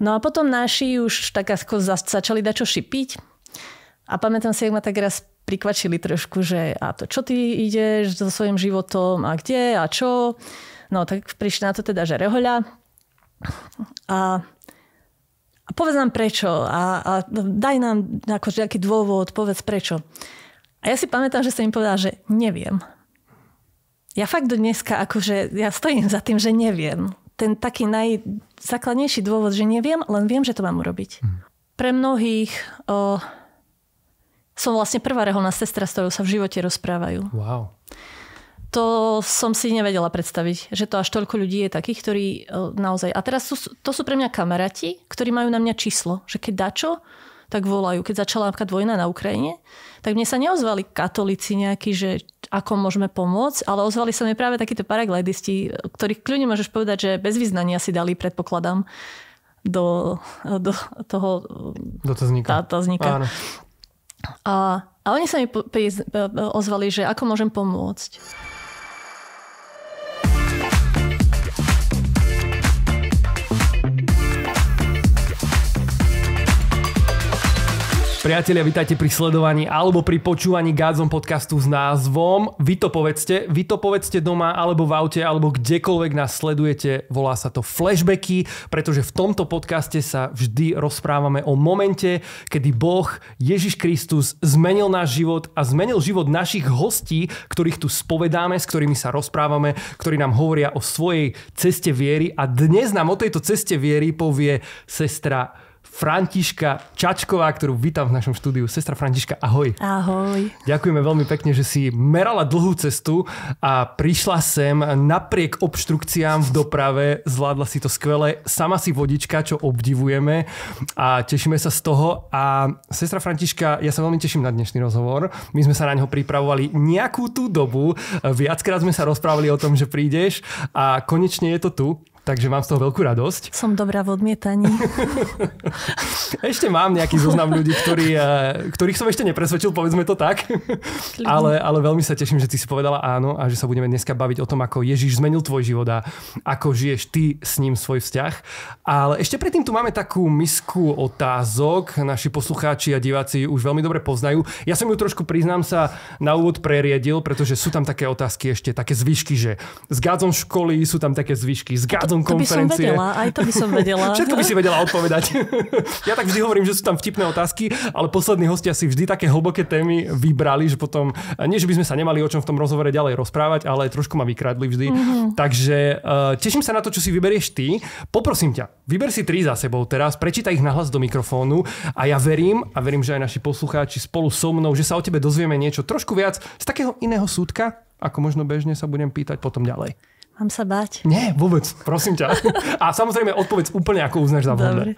No a potom naši už tak ako začali dačo šipiť. A pamätám si, jak ma tak raz prikvačili trošku, že a to čo ty ideš so svojím životom a kde a čo. No tak prišli na to teda, že rehoľa. A povedz nám prečo a daj nám akože nejaký dôvod, povedz prečo. A ja si pamätám, že som im povedala, že neviem. Ja fakt do dneska akože ja stojím za tým, že neviem. Ten taký najzákladnejší dôvod, že neviem, len viem, že to mám urobiť. Pre mnohých som vlastne prvá reholná sestra, s ktorou sa v živote rozprávajú. Wow. To som si nevedela predstaviť, že to až toľko ľudí je takých, ktorí naozaj... A teraz to sú pre mňa kamaráti, ktorí majú na mňa číslo, že keď dačo, tak volajú. Keď začala napríklad vojna na Ukrajine, tak mne sa neozvali katolíci nejakí, že ako môžeme pomôcť, ale ozvali sa mi práve takíto paraglajdisti, ktorých kľudne môžeš povedať, že bez vyznania si dali, predpokladám, do toho tazníka. A oni sa mi ozvali, že ako môžem pomôcť. Priatelia, vítajte pri sledovaní alebo pri počúvaní Godzone podcastu s názvom Vy to povedzte doma, alebo v aute, alebo kdekoľvek nás sledujete. Volá sa to Flashbacky, pretože v tomto podcaste sa vždy rozprávame o momente, kedy Boh, Ježiš Kristus, zmenil náš život a zmenil život našich hostí, ktorých tu spovedáme, s ktorými sa rozprávame, ktorí nám hovoria o svojej ceste viery. A dnes nám o tejto ceste viery povie sestra Františka Čačková, ktorú vítam v našom štúdiu. Sestra Františka, ahoj. Ahoj. Ďakujeme veľmi pekne, že si merala dlhú cestu a prišla sem napriek obštrukciám v doprave. Zvládla si to skvele. Sama si vodička, čo obdivujeme a tešíme sa z toho. A sestra Františka, ja sa veľmi teším na dnešný rozhovor. My sme sa na neho pripravovali nejakú tú dobu. Viackrát sme sa rozprávali o tom, že prídeš a konečne je to tu. Takže mám z toho veľkú radosť. Som dobrá v odmietaní. Ešte mám nejaký zoznam ľudí, ktorých som ešte nepresvedčil, povedzme to tak. Ale veľmi sa teším, že ty si povedala áno a že sa budeme dneska baviť o tom, ako Ježiš zmenil tvoj život a ako žiješ ty s ním svoj vzťah. Ale ešte predtým tu máme takú misku otázok. Naši poslucháči a diváci už veľmi dobre poznajú. Ja som ju trošku, priznám sa, na úvod preriedil, pretože sú tam také otázky ešte, také zvyšky, že z Godzone školy sú tam také zvyšky, z Godzone konferencie. To by som vedela. Všetko by si vedela odpovedať. Ja tak vždy hovorím, že sú tam vtipné otázky, ale poslední hostia si vždy také hlboké témy vybrali, že potom, nie že by sme sa nemali o čom v tom rozhovore ďalej rozprávať, ale trošku ma vykradli vždy. Takže teším sa na to, čo si vyberieš ty. Poprosím ťa, vyber si 3 za sebou teraz, prečítaj ich nahlas do mikrofónu a ja verím, že aj naši poslucháči spolu so mnou, že sa o tebe dozvieme niečo trošku viac z takého iného súdka, ako možno bežne sa budem pýtať potom ďalej. Mám sa báť? Nie, vôbec, prosím ťa. A samozrejme odpovedz úplne, ako uznáš za vhodné.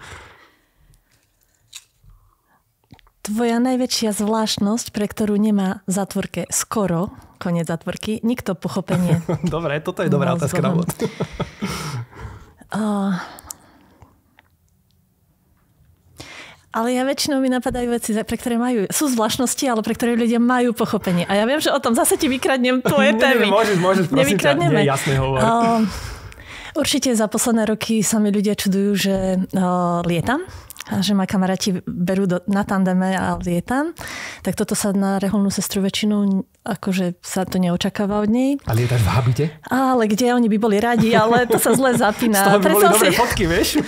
Tvoja najväčšia zvláštnosť, pre ktorú nemá v zátvorke skoro, koniec zátvorky, nikto pochopenie. Dobre, toto je dobrá otázka na úvod. Ale ja väčšinou mi napadajú veci, pre ktoré sú zvláštnosti, ale pre ktoré ľudia majú pochopenie. A ja viem, že o tom zase ti vykradnem tvoje témy. Môžeš, prosím ťa. Nie, jasne hovor. Určite za posledné roky sa mi ľudia čudujú, že lietam. A že ma kamaráti berú na tandeme a lietam. Tak toto sa na reholnú sestru väčšinou akože sa to neočakáva od nej. A lietaš v habite? Ale kde? Oni by boli radi, ale to sa zle zapína. Z toho by boli dobré fotky, vieš?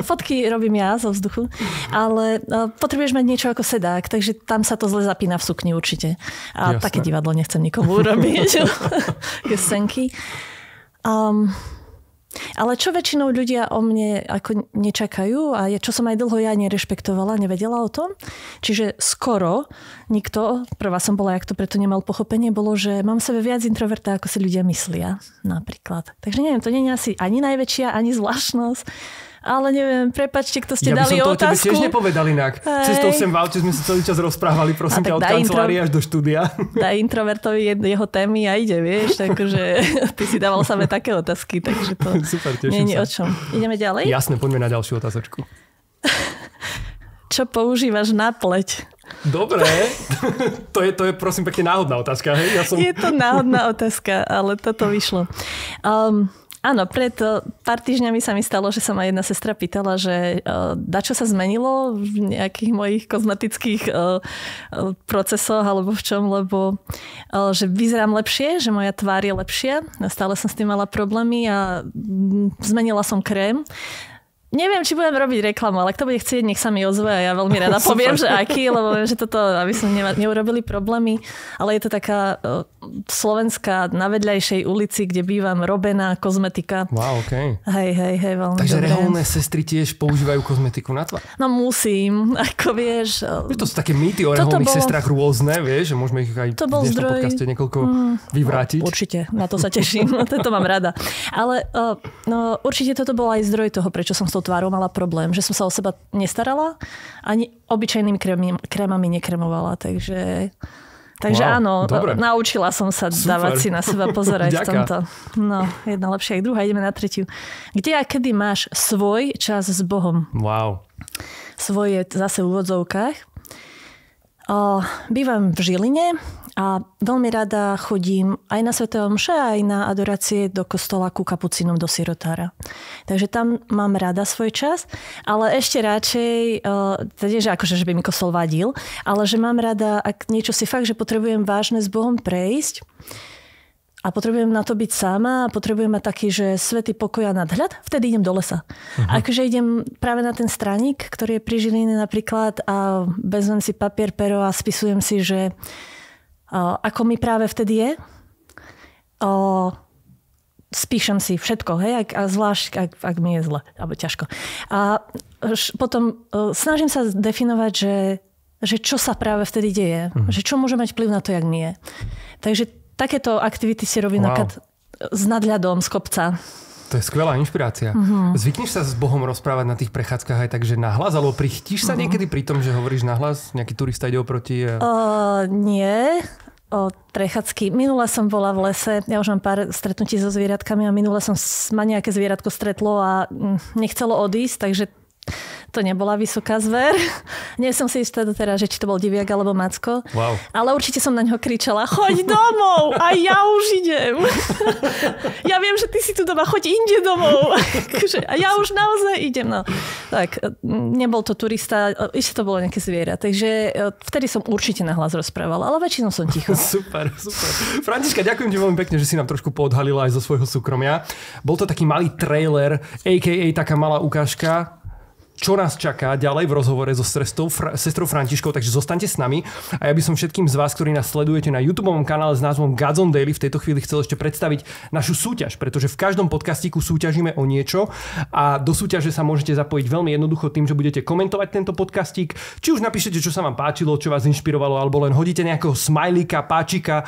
Fotky robím ja zo vzduchu. Ale potrebuješ mať niečo ako sedák, takže tam sa to zle zapína v sukni určite. A jasné. Také divadlo nechcem nikomu urobiť. Scénky. Ale čo väčšinou ľudia o mne ako nečakajú a čo som aj dlho ja nerešpektovala, nevedela o tom. Čiže skoro nikto, prvá som bola, jak to preto nemal pochopenie, bolo, že mám v sebe viac introverta, ako si ľudia myslia napríklad. Takže neviem, to nie je asi ani najväčšia, ani zvláštnosť. Ale neviem, prepáčte, kto ste dali otázku. Ja by som to o tebe tiež nepovedal inak. Cestou sem v aute sme sa celý čas rozprávali, prosím ťa, od kancelárie až do štúdia. Daj introvertovi jeho témy a ide, vieš. Takže ty si dával same také otázky, takže to super, teším nie je o čom. Ideme ďalej? Jasne, poďme na ďalšiu otázočku. Čo používaš na pleť? Dobre, to je prosím pekne náhodná otázka. Hej? Je to náhodná otázka, ale toto vyšlo. Áno, pred pár týždňami sa mi stalo, že sa ma jedna sestra pýtala, že dačo sa zmenilo v nejakých mojich kozmetických procesoch alebo v čom, lebo že vyzerám lepšie, že moja tvár je lepšia. Stále som s tým mala problémy a zmenila som krém. Neviem, či budem robiť reklamu, ale kto bude chcieť, nech sa mi ozve a ja veľmi rada poviem, že aký, lebo viem, že toto, aby som neurobili problémy, ale je to taká slovenská na vedľajšej ulici, kde bývam, robená kozmetika. Wow, okej. Hej, veľmi Takže dobré. reálne sestry tiež používajú kozmetiku na tvár? No musím, ako vieš. To sú také mýty o reálnych sestrách rôzne, vieš, že môžeme ich aj v dnešnom podcaste niekoľko vyvrátiť. Určite, na to sa teším, to mám rada. Ale no, určite toto bol aj zdroj toho, prečo som s tou tvárou mala problém, že som sa o seba nestarala, ani obyčajnými krémami nekremovala, takže wow, áno, naučila som sa dávať si na seba pozerať v tomto. No, jedna lepšia aj druhá, ideme na tretiu. Kde a kedy máš svoj čas s Bohom? Wow. Svoj je zase v úvodzovkách. Bývam v Žiline a veľmi rada chodím aj na sväté omše, aj na adorácie do kostola ku kapucínom do Sirotára. Takže tam mám rada svoj čas, ale ešte radšej, teda že akože, že by mi kostol vadil, ale že mám rada, ak niečo si fakt, že potrebujem vážne s Bohom prejsť a potrebujem na to byť sama a potrebujem mať taký, že svätý pokoj a nadhľad, vtedy idem do lesa. Akože idem práve na ten straník, ktorý je pri Žiline napríklad a vezmem si papier, pero a spisujem si, že ako mi práve vtedy je. Spíšem si všetko, hej, a zvlášť, ak mi je zle, alebo ťažko. A potom snažím sa definovať, že čo sa práve vtedy deje. Že čo môže mať vplyv na to, jak mi je. Takže takéto aktivity si robím napríklad s nadhľadom z kopca. To je skvelá inšpirácia. Zvykneš sa s Bohom rozprávať na tých prechádzkach aj tak, že nahlas, alebo prichytíš sa niekedy pri tom, že hovoríš nahlas? Nejaký turista ide oproti? Nie. Prechádzky. Minule som bola v lese, ja už mám pár stretnutí so zvieratkami a minule ma nejaké zvieratko stretlo a nechcelo odísť, takže to nebola vysoká zver. Nie som si istá doteraz, že či to bol diviak alebo macko. Wow. Ale určite som na ňo kričala, choď domov a ja už idem. Ja viem, že ty si tu doma, choď inde domov. A ja už naozaj idem. No. Tak, nebol to turista, ešte to bolo nejaké zviera. Takže vtedy som určite nahlas rozprávala, ale väčšinou som ticho. Super. Františka, ďakujem ti veľmi pekne, že si nám trošku poodhalila aj zo svojho súkromia. Bol to taký malý trailer, a.k.a. taká malá ukážka, čo nás čaká ďalej v rozhovore so sestrou Františkou, takže zostaňte s nami. A ja by som všetkým z vás, ktorí nás sledujete na YouTubeovom kanále s názvom God's on Daily, v tejto chvíli chcel ešte predstaviť našu súťaž, pretože v každom podcastíku súťažíme o niečo a do súťaže sa môžete zapojiť veľmi jednoducho tým, že budete komentovať tento podcastík. Či už napíšete, čo sa vám páčilo, čo vás inšpirovalo, alebo len hodíte nejakého smajlíka, páčika,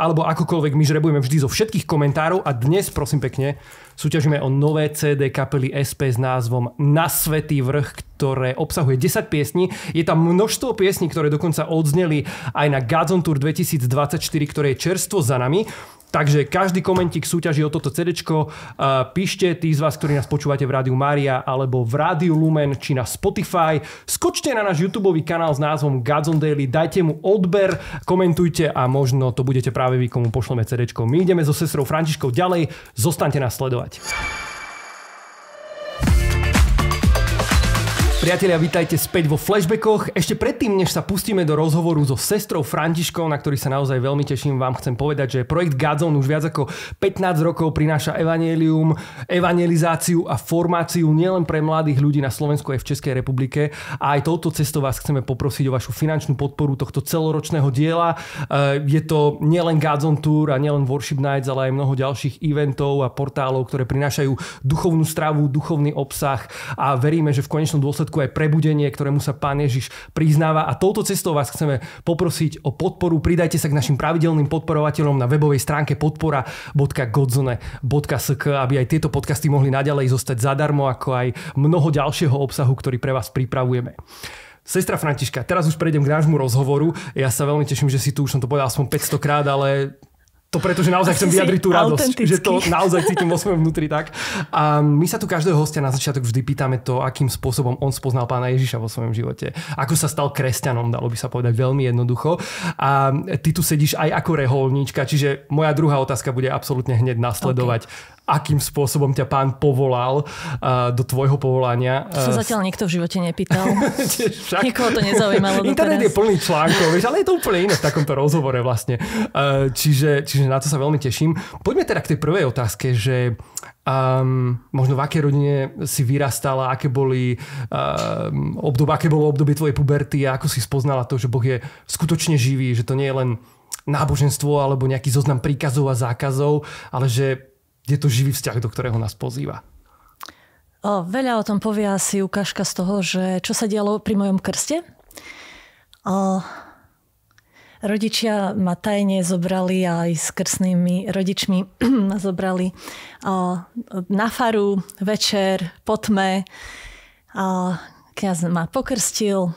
alebo akokoľvek. My žrebujeme vždy zo všetkých komentárov a dnes, prosím pekne, súťažíme o nové CD kapely SP s názvom Na Svätý vrch, ktoré obsahuje 10 piesní. Je tam množstvo piesní, ktoré dokonca odzneli aj na God's on Tour 2024, ktoré je čerstvo za nami. Takže každý komentík súťaží o toto CDčko. Píšte tí z vás, ktorí nás počúvate v Rádiu Mária alebo v Rádiu Lumen či na Spotify. Skočte na náš YouTubeový kanál s názvom God's on Daily, dajte mu odber, komentujte a možno to budete práve vy, komu pošleme CDčko. My ideme so sestrou Františkou ďalej. Zostaňte nás sledovať. Priatelia, vítajte späť vo Flashbackoch. Ešte predtým, než sa pustíme do rozhovoru so sestrou Františkou, na ktorý sa naozaj veľmi teším, vám chcem povedať, že projekt God's on už viac ako 15 rokov prináša evanjelium, evangelizáciu a formáciu nielen pre mladých ľudí na Slovensku aj v Českej republike. A aj touto cestou vás chceme poprosiť o vašu finančnú podporu tohto celoročného diela. Je to nielen God's on Tour a nielen Worship Nights, ale aj mnoho ďalších eventov a portálov, ktoré prinášajú duchovnú stravu, duchovný obsah a veríme, že v konečnom dôsledku aj prebudenie, ktorému sa Pán Ježiš priznáva. A touto cestou vás chceme poprosiť o podporu. Pridajte sa k našim pravidelným podporovateľom na webovej stránke podpora.godzone.sk, aby aj tieto podcasty mohli naďalej zostať zadarmo, ako aj mnoho ďalšieho obsahu, ktorý pre vás pripravujeme. Sestra Františka, teraz už prejdem k nášmu rozhovoru. Ja sa veľmi teším, že si tu, už som to povedal aspoň 500 krát, ale To preto, že naozaj chcem vyjadriť tú radosť, že to naozaj cítim vo svojom vnútri tak. A my sa tu každého hostia na začiatok vždy pýtame to, akým spôsobom on spoznal Pána Ježiša vo svojom živote. Ako sa stal kresťanom, dalo by sa povedať veľmi jednoducho. A ty tu sedíš aj ako reholníčka, čiže moja druhá otázka bude absolútne hneď nasledovať. Okay. Akým spôsobom ťa Pán povolal do tvojho povolania. To sa zatiaľ nikto v živote nepýtal. Nikoho to nezaujímalo. Internet je plný článkov, vieš, ale je to úplne iné v takomto rozhovore vlastne. Čiže na to sa veľmi teším. Poďme teda k tej prvej otázke, že možno v akej rodine si vyrastala, aké bolo obdobie tvojej puberty a ako si spoznala to, že Boh je skutočne živý, že to nie je len náboženstvo alebo nejaký zoznam príkazov a zákazov, ale že je to živý vzťah, do ktorého nás pozýva. Veľa o tom povie asi ukážka z toho, že čo sa dialo pri mojom krste. Rodičia ma tajne zobrali aj s krstnými rodičmi ma zobrali na faru večer po tme. Kňaz ma pokrstil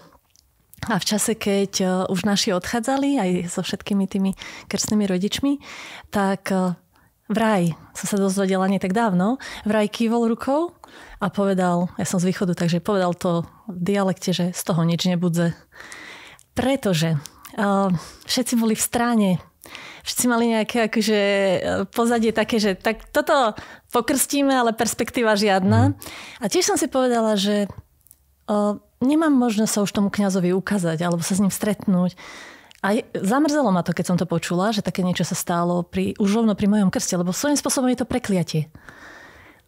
a v čase, keď už naši odchádzali aj so všetkými tými krstnými rodičmi, tak vraj, som sa dozvedela nie tak dávno, vraj kývol rukou a povedal, ja som z východu, takže povedal to v dialekte, že z toho nič nebudze. Pretože všetci boli v stráne. Všetci mali nejaké akože pozadie také, že tak toto pokrstíme, ale perspektíva žiadna. A tiež som si povedala, že nemám možnosť sa už tomu kňazovi ukázať alebo sa s ním stretnúť. A zamrzelo ma to, keď som to počula, že také niečo sa stalo už rovno pri mojom krste, lebo svojím spôsobom je to prekliatie.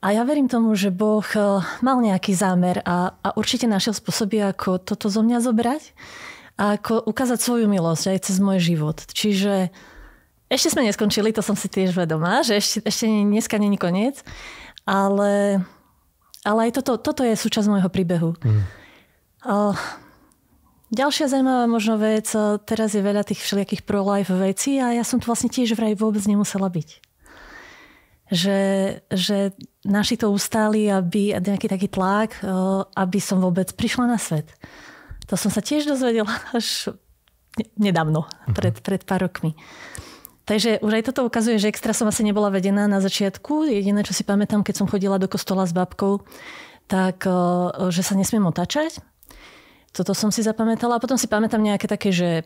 A ja verím tomu, že Boh mal nejaký zámer a určite našiel spôsoby, ako toto zo mňa zobrať a ako ukázať svoju milosť aj cez môj život. Čiže ešte sme neskončili, to som si tiež vedomá, že ešte dneska není koniec, ale aj toto je súčasť môjho príbehu. Ďalšia zaujímavá možno vec, teraz je veľa tých všelijakých pro-life vecí a ja som tu vlastne tiež vraj vôbec nemusela byť. Že naši to ustáli, aby nejaký taký tlak, aby som vôbec prišla na svet. To som sa tiež dozvedela až nedávno, pred pár rokmi. Takže už aj toto ukazuje, že extra som asi nebola vedená na začiatku. Jediné, čo si pamätám, keď som chodila do kostola s babkou, tak že sa nesmiem otáčať. Toto som si zapamätala. A potom si pamätám nejaké také, že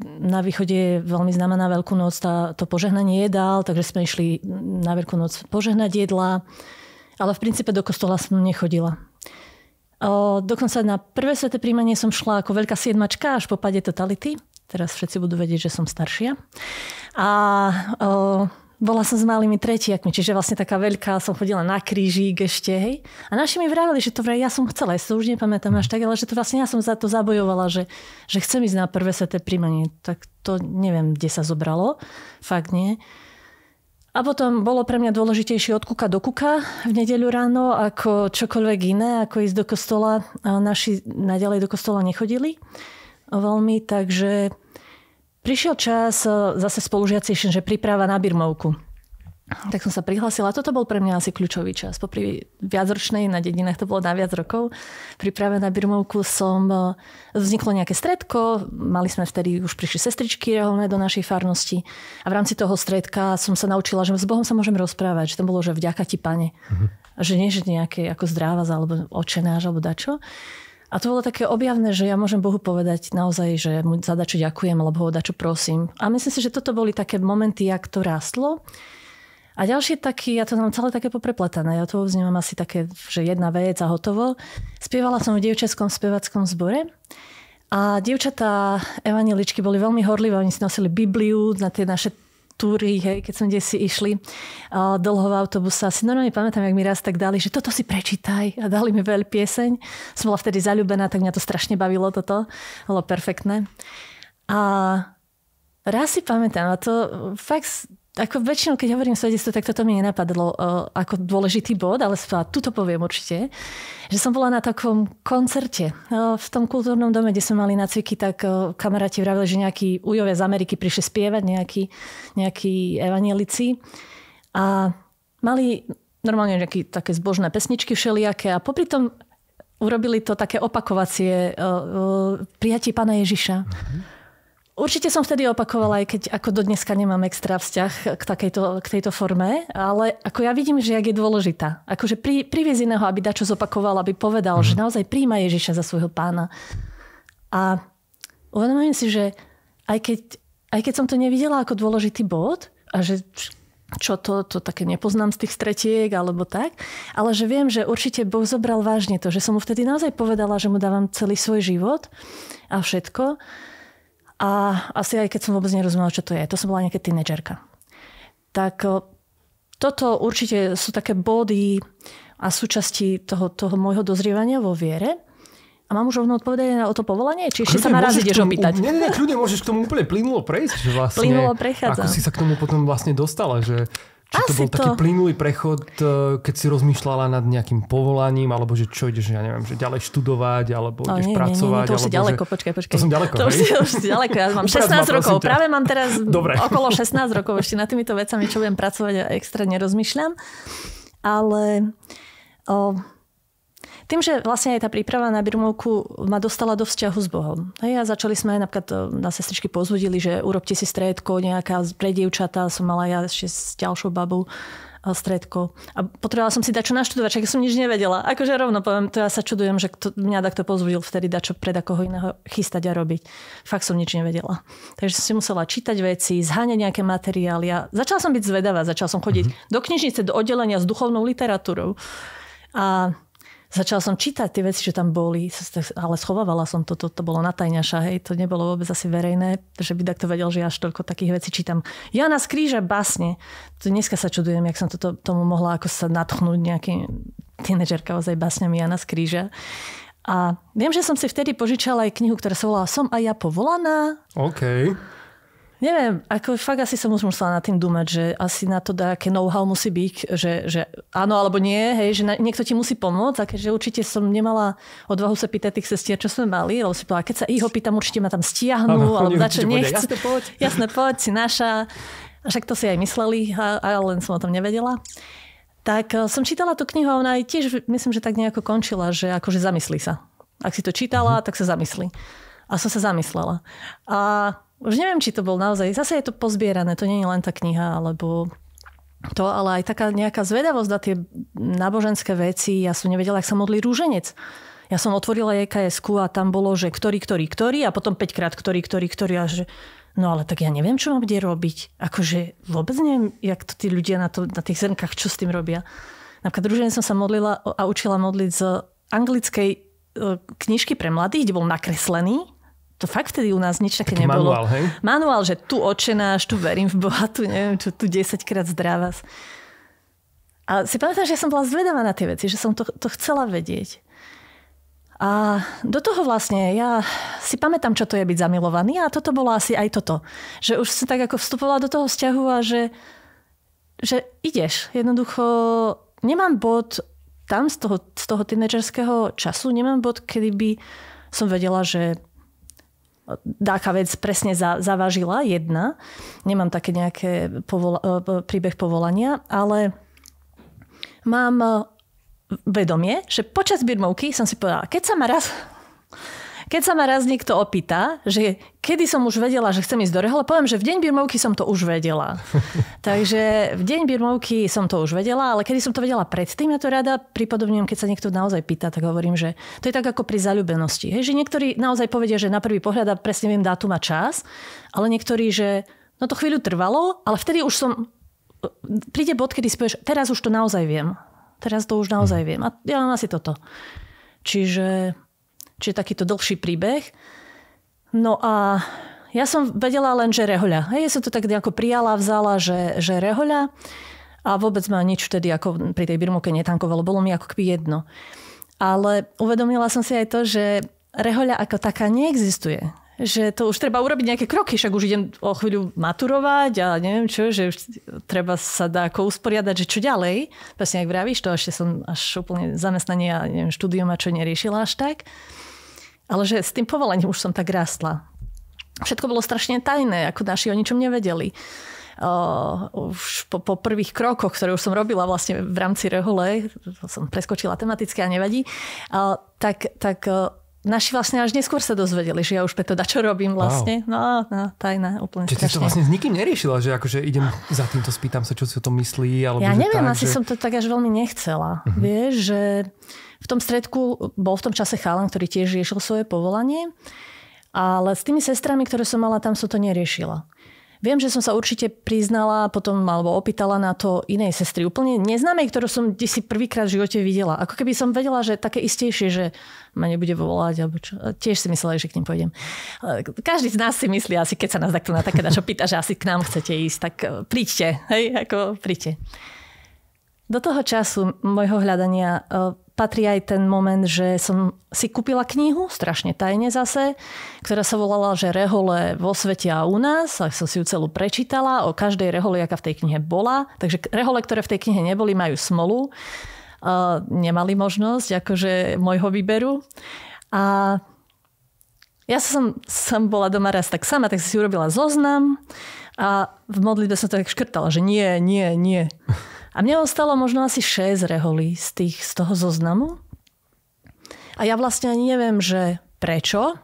na východe je veľmi známa na Veľkú noc to požehnanie jedál, takže sme išli na Veľkú noc požehnať jedlá. Ale v princípe do kostola som nechodila. Dokonca na prvé sväté príjmanie som šla ako veľká siedmačka až po pade totality. Teraz všetci budú vedieť, že som staršia. A bola som s malými tretiakmi, čiže vlastne taká veľká, som chodila na krížik ešte, hej. A naši mi vraveli, že to vraj ja som chcela, ja to už nepamätám až tak, ale že to vlastne ja som za to zabojovala, že chcem ísť na prvé sväté príjmanie. Tak to neviem, kde sa zobralo. Fakt nie. A potom bolo pre mňa dôležitejšie od kuka do kuka v nedeľu ráno, ako čokoľvek iné, ako ísť do kostola. A naši naďalej do kostola nechodili veľmi, takže prišiel čas zase spolužiaci, že príprava na birmovku. Tak som sa prihlásila. Toto bol pre mňa asi kľúčový čas. Popri viacročnej, na dedinách to bolo na viac rokov. Príprave na birmovku vzniklo nejaké stredko. Mali sme vtedy, už prišli sestričky reholné do našej farnosti. A v rámci toho stredka som sa naučila, že s Bohom sa môžem rozprávať. Že to bolo, že vďaka ti, Pane. A že nie, že nejaké ako zdráva alebo očenáš alebo dačo. A to bolo také objavné, že ja môžem Bohu povedať naozaj, že mu za dačo ďakujem, alebo ho dačo prosím. A myslím si, že toto boli také momenty, jak to rástlo. A ďalšie taký, ja to mám celé také poprepletané. Ja to vnímam asi také, že jedna vec a hotovo. Spievala som v dievčatskom spevackom zbore. A dievčatá evanjeličky boli veľmi horlivé. Oni si nosili Bibliu na tie naše túry, hej, keď sme si išli dlho v autobuse. Asi normálne pamätám, jak mi raz tak dali, že toto si prečítaj. A dali mi veľa pieseň. Som bola vtedy zaľúbená, tak mňa to strašne bavilo toto. Bolo perfektné. A raz si pamätám, a to fakt, ako väčšinou, keď hovorím svedectvo, tak toto mi nenapadlo ako dôležitý bod, ale tuto poviem určite, že som bola na takom koncerte v tom kultúrnom dome, kde sme mali nacviky, tak kamaráti vravili, že nejakí ujovia z Ameriky prišli spievať, nejakí evanjelici a mali normálne nejaké také zbožné pesničky všelijaké a popri tom urobili to také opakovacie prijatie Pána Ježiša. určite som vtedy opakovala, aj keď ako do dneska nemám extra vzťah k tejto forme, ale ako ja vidím, že jak je dôležitá. Akože priviesť iného, aby dačo zopakoval, aby povedal, že naozaj príjma Ježiša za svojho pána. A uvedomujem si, že aj keď som to nevidela ako dôležitý bod a že čo to také nepoznám z tých stretiek alebo tak, ale že viem, že určite Boh zobral vážne to, že som mu vtedy naozaj povedala, že mu dávam celý svoj život a všetko. A asi aj keď som vôbec nerozumela, čo to je. To som bola nejaká tínedžerka. Tak toto určite sú také body a súčasti toho môjho dozrievania vo viere. A mám už rovno odpovedať na to povolanie? Či ešte sa ma raz ideš opýtať? Nie, kľudne môžeš k tomu úplne plynulo prejsť. Že vlastne, plynulo prechádzam. Ako si sa k tomu potom vlastne dostala? Že, či to bol taký plynulý prechod, keď si rozmýšľala nad nejakým povolaním, alebo že čo ideš, ja neviem, že ďalej študovať, alebo ideš pracovať. Nie, to už si ďaleko, počkaj. To som ďaleko, to už si ďaleko, ja mám 16 rokov. Práve mám teraz okolo 16 rokov ešte nad týmito vecami, čo budem pracovať a extra nerozmýšľam. Ale tým, že vlastne aj tá príprava na birmovku ma dostala do vzťahu s Bohom. A začali sme aj napríklad na sestričky pozvodili, že urobte si stredko nejaká pre dievčatá. Som mala ja ešte s ďalšou babou stredko. A potrebovala som si dačo naštudovať, čak som nič nevedela. Akože rovno poviem, to ja sa čudujem, že mňa takto pozvodil vtedy dačo pred akoho iného chystať a robiť. Fakt som nič nevedela. Takže som si musela čítať veci, zháňať nejaké materiály. A začala som byť zvedavá, začala som chodiť do knižnice, do oddelenia s duchovnou literatúrou. A začala som čítať tie veci, že tam boli, ale schovávala som to bolo na tajňaša, hej, to nebolo vôbec asi verejné, že by takto vedel, že ja až toľko takých vecí čítam. Jana z Kríža básne. To dneska sa čudujem, jak som tomu mohla ako sa nadchnúť nejaký tínedžerka ozaj básňami Jana z Kríža. A viem, že som si vtedy požičala aj knihu, ktorá sa volala Som aj ja povolaná. OK. Neviem, ako fakt asi som už musela nad tým dúmať, že asi na to aké know-how musí byť, že áno alebo nie, hej, že niekto ti musí pomôcť, a keďže určite som nemala odvahu sa pýtať tých sestier, čo sme mali, lebo si povedala, keď sa ich ho pýtam, určite ma tam stiahnu, alebo dačo nechcú. Jasne, poď, si naša. A však to si aj mysleli, a len som o tom nevedela. Tak som čítala tú knihu a ona aj tiež, myslím, že tak nejako končila, že akože zamyslí sa. Ak si to čítala, tak sa zamyslí. A som sa zamyslela. A už neviem, či to bol naozaj, zase je to pozbierané, to nie je len tá kniha, alebo to, ale aj taká nejaká zvedavosť na tie náboženské veci. Ja som nevedela, jak sa modlí rúženec. Ja som otvorila EKS-ku a tam bolo, že ktorý a potom 5-krát ktorý a že no ale tak ja neviem, čo mám kde robiť. Akože vôbec neviem, jak to tí ľudia na tých zrnkách, čo s tým robia. Napríklad rúženec som sa modlila a učila modliť z anglickej knižky pre mladých, kde bol nakreslený. To fakt vtedy u nás nič také nebolo. Manuál, hej? Manuál, že tu očenáš, tu verím v Boha, tu neviem čo, tu 10-krát zdravá. A si pamätám, že som bola zvedavá na tie veci, že som to chcela vedieť. A do toho vlastne ja si pamätám, čo to je byť zamilovaný, a toto bolo asi aj toto. Že už som tak ako vstupovala do toho vzťahu a že ideš. Jednoducho nemám bod tam z toho tínedžerského času, nemám bod, kedy by som vedela, že dáka vec presne zavážila jedna. Nemám také nejaké príbeh povolania, ale mám vedomie, že počas birmovky som si povedala, keď sa ma raz niekto opýta, že kedy som už vedela, že chcem ísť do rehole, poviem, že v deň birmovky som to už vedela. Takže v deň birmovky som to už vedela, ale kedy som to vedela predtým, ja to rada pripodobňujem, keď sa niekto naozaj pýta, tak hovorím, že to je tak ako pri zaľúbenosti. Hej, že niektorí naozaj povedia, že na prvý pohľad presne viem dátum a čas, ale niektorí, že no to chvíľu trvalo, ale vtedy už príde bod, kedy si povieš, teraz už to naozaj viem. Teraz to už naozaj viem. A ja mám asi toto. Čiže takýto dlhší príbeh. No a ja som vedela len, že rehoľa. Ja som to tak nejako prijala, vzala, že rehoľa, a vôbec ma nič vtedy ako pri tej birmovke netankovalo. Bolo mi ako keby jedno. Ale uvedomila som si aj to, že rehoľa ako taká neexistuje. Že to už treba urobiť nejaké kroky, však už idem o chvíľu maturovať a neviem čo, že už treba sa dá ako usporiadať, že čo ďalej. Presne ak vravíš, to ešte som až úplne zamestnanie a neviem, štúdium a čo neriešila až tak. Ale že s tým povolaním už som tak rástla. Všetko bolo strašne tajné, ako naši o ničom nevedeli. Už po prvých krokoch, ktoré už som robila vlastne v rámci rehole, som preskočila tematicky a nevadí, tak naši vlastne až neskôr sa dozvedeli, že ja už preto čo robím vlastne. Wow. No, tajná, úplne strašne. Čiže ty to vlastne s nikým neriešila, že akože idem za týmto, spýtam sa, čo si o tom myslí? Alebo ja neviem, tak, asi som to tak až veľmi nechcela. Vieš, že v tom stredku bol v tom čase chalan, ktorý tiež riešil svoje povolanie, ale s tými sestrami, ktoré som mala, tam som to neriešila. Viem, že som sa určite priznala potom alebo opýtala na to inej sestry, úplne neznámej, ktorú som si prvýkrát v živote videla. Ako keby som vedela, že také istejšie, že ma nebude volať, alebo čo. Tiež si myslela, že k ním pôjdem. Každý z nás si myslí, asi keď sa nás takto na také dačo pýta, že asi k nám chcete ísť, tak príďte. Hej, ako príďte. Do toho času môjho hľadania patrí aj ten moment, že som si kúpila knihu, strašne tajne zase, ktorá sa volala, že Rehole vo svete a u nás. A som si ju celú prečítala o každej rehole, aká v tej knihe bola. Takže rehole, ktoré v tej knihe neboli, majú smolu. Nemali možnosť akože môjho výberu. A ja som bola doma raz tak sama, tak som si urobila zoznam a v modlitbe som to tak škrtala, že nie. A mne ostalo možno asi 6 reholí z toho zoznamu. A ja vlastne ani neviem, že prečo,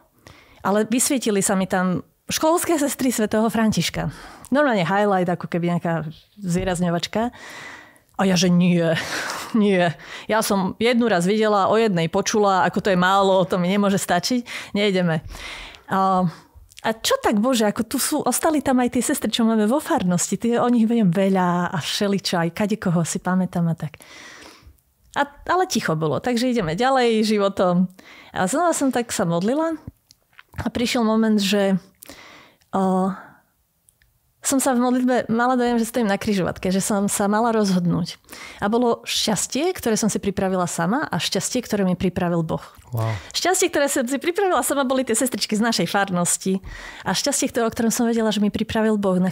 ale vysvietili sa mi tam školské sestry svätého Františka. Normálne highlight, ako keby nejaká zvýrazňovačka. A ja, že nie. Ja som jednu raz videla, o jednej počula, ako to je málo, to mi nemôže stačiť. Nejdeme. A čo tak, Bože, ako tu ostali tam aj tie sestry, čo máme vo farnosti. O nich viem veľa a všeličo, aj kadekoho si pamätám a tak. Ale ticho bolo, takže ideme ďalej životom. A znova som tak sa modlila a prišiel moment, že som sa v modlitbe mala dojem, že stojím na križovatke, že som sa mala rozhodnúť. A bolo šťastie, ktoré som si pripravila sama a šťastie, ktoré mi pripravil Boh. Wow. Šťastie, ktoré som si pripravila sama, boli tie sestričky z našej farnosti. A šťastie, o ktorom som vedela, že mi pripravil Boh, na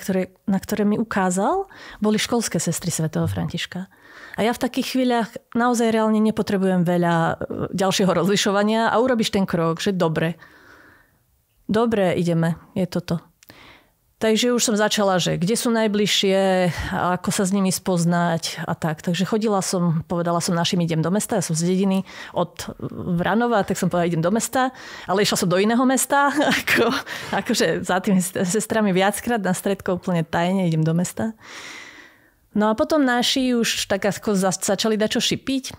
ktoré mi ukázal, boli školské sestry svätého Františka. A ja v takých chvíľach naozaj reálne nepotrebujem veľa ďalšieho rozlišovania a urobíš ten krok, že dobre, ideme, je toto. Takže už som začala, že kde sú najbližšie, ako sa s nimi spoznať a tak. Takže povedala som našim, idem do mesta, ja som z dediny od Vranova, tak som povedala, idem do mesta, ale išla som do iného mesta, akože za tými sestrami viackrát na stredko úplne tajne, idem do mesta. No a potom naši už tak ako začali dačo šipiť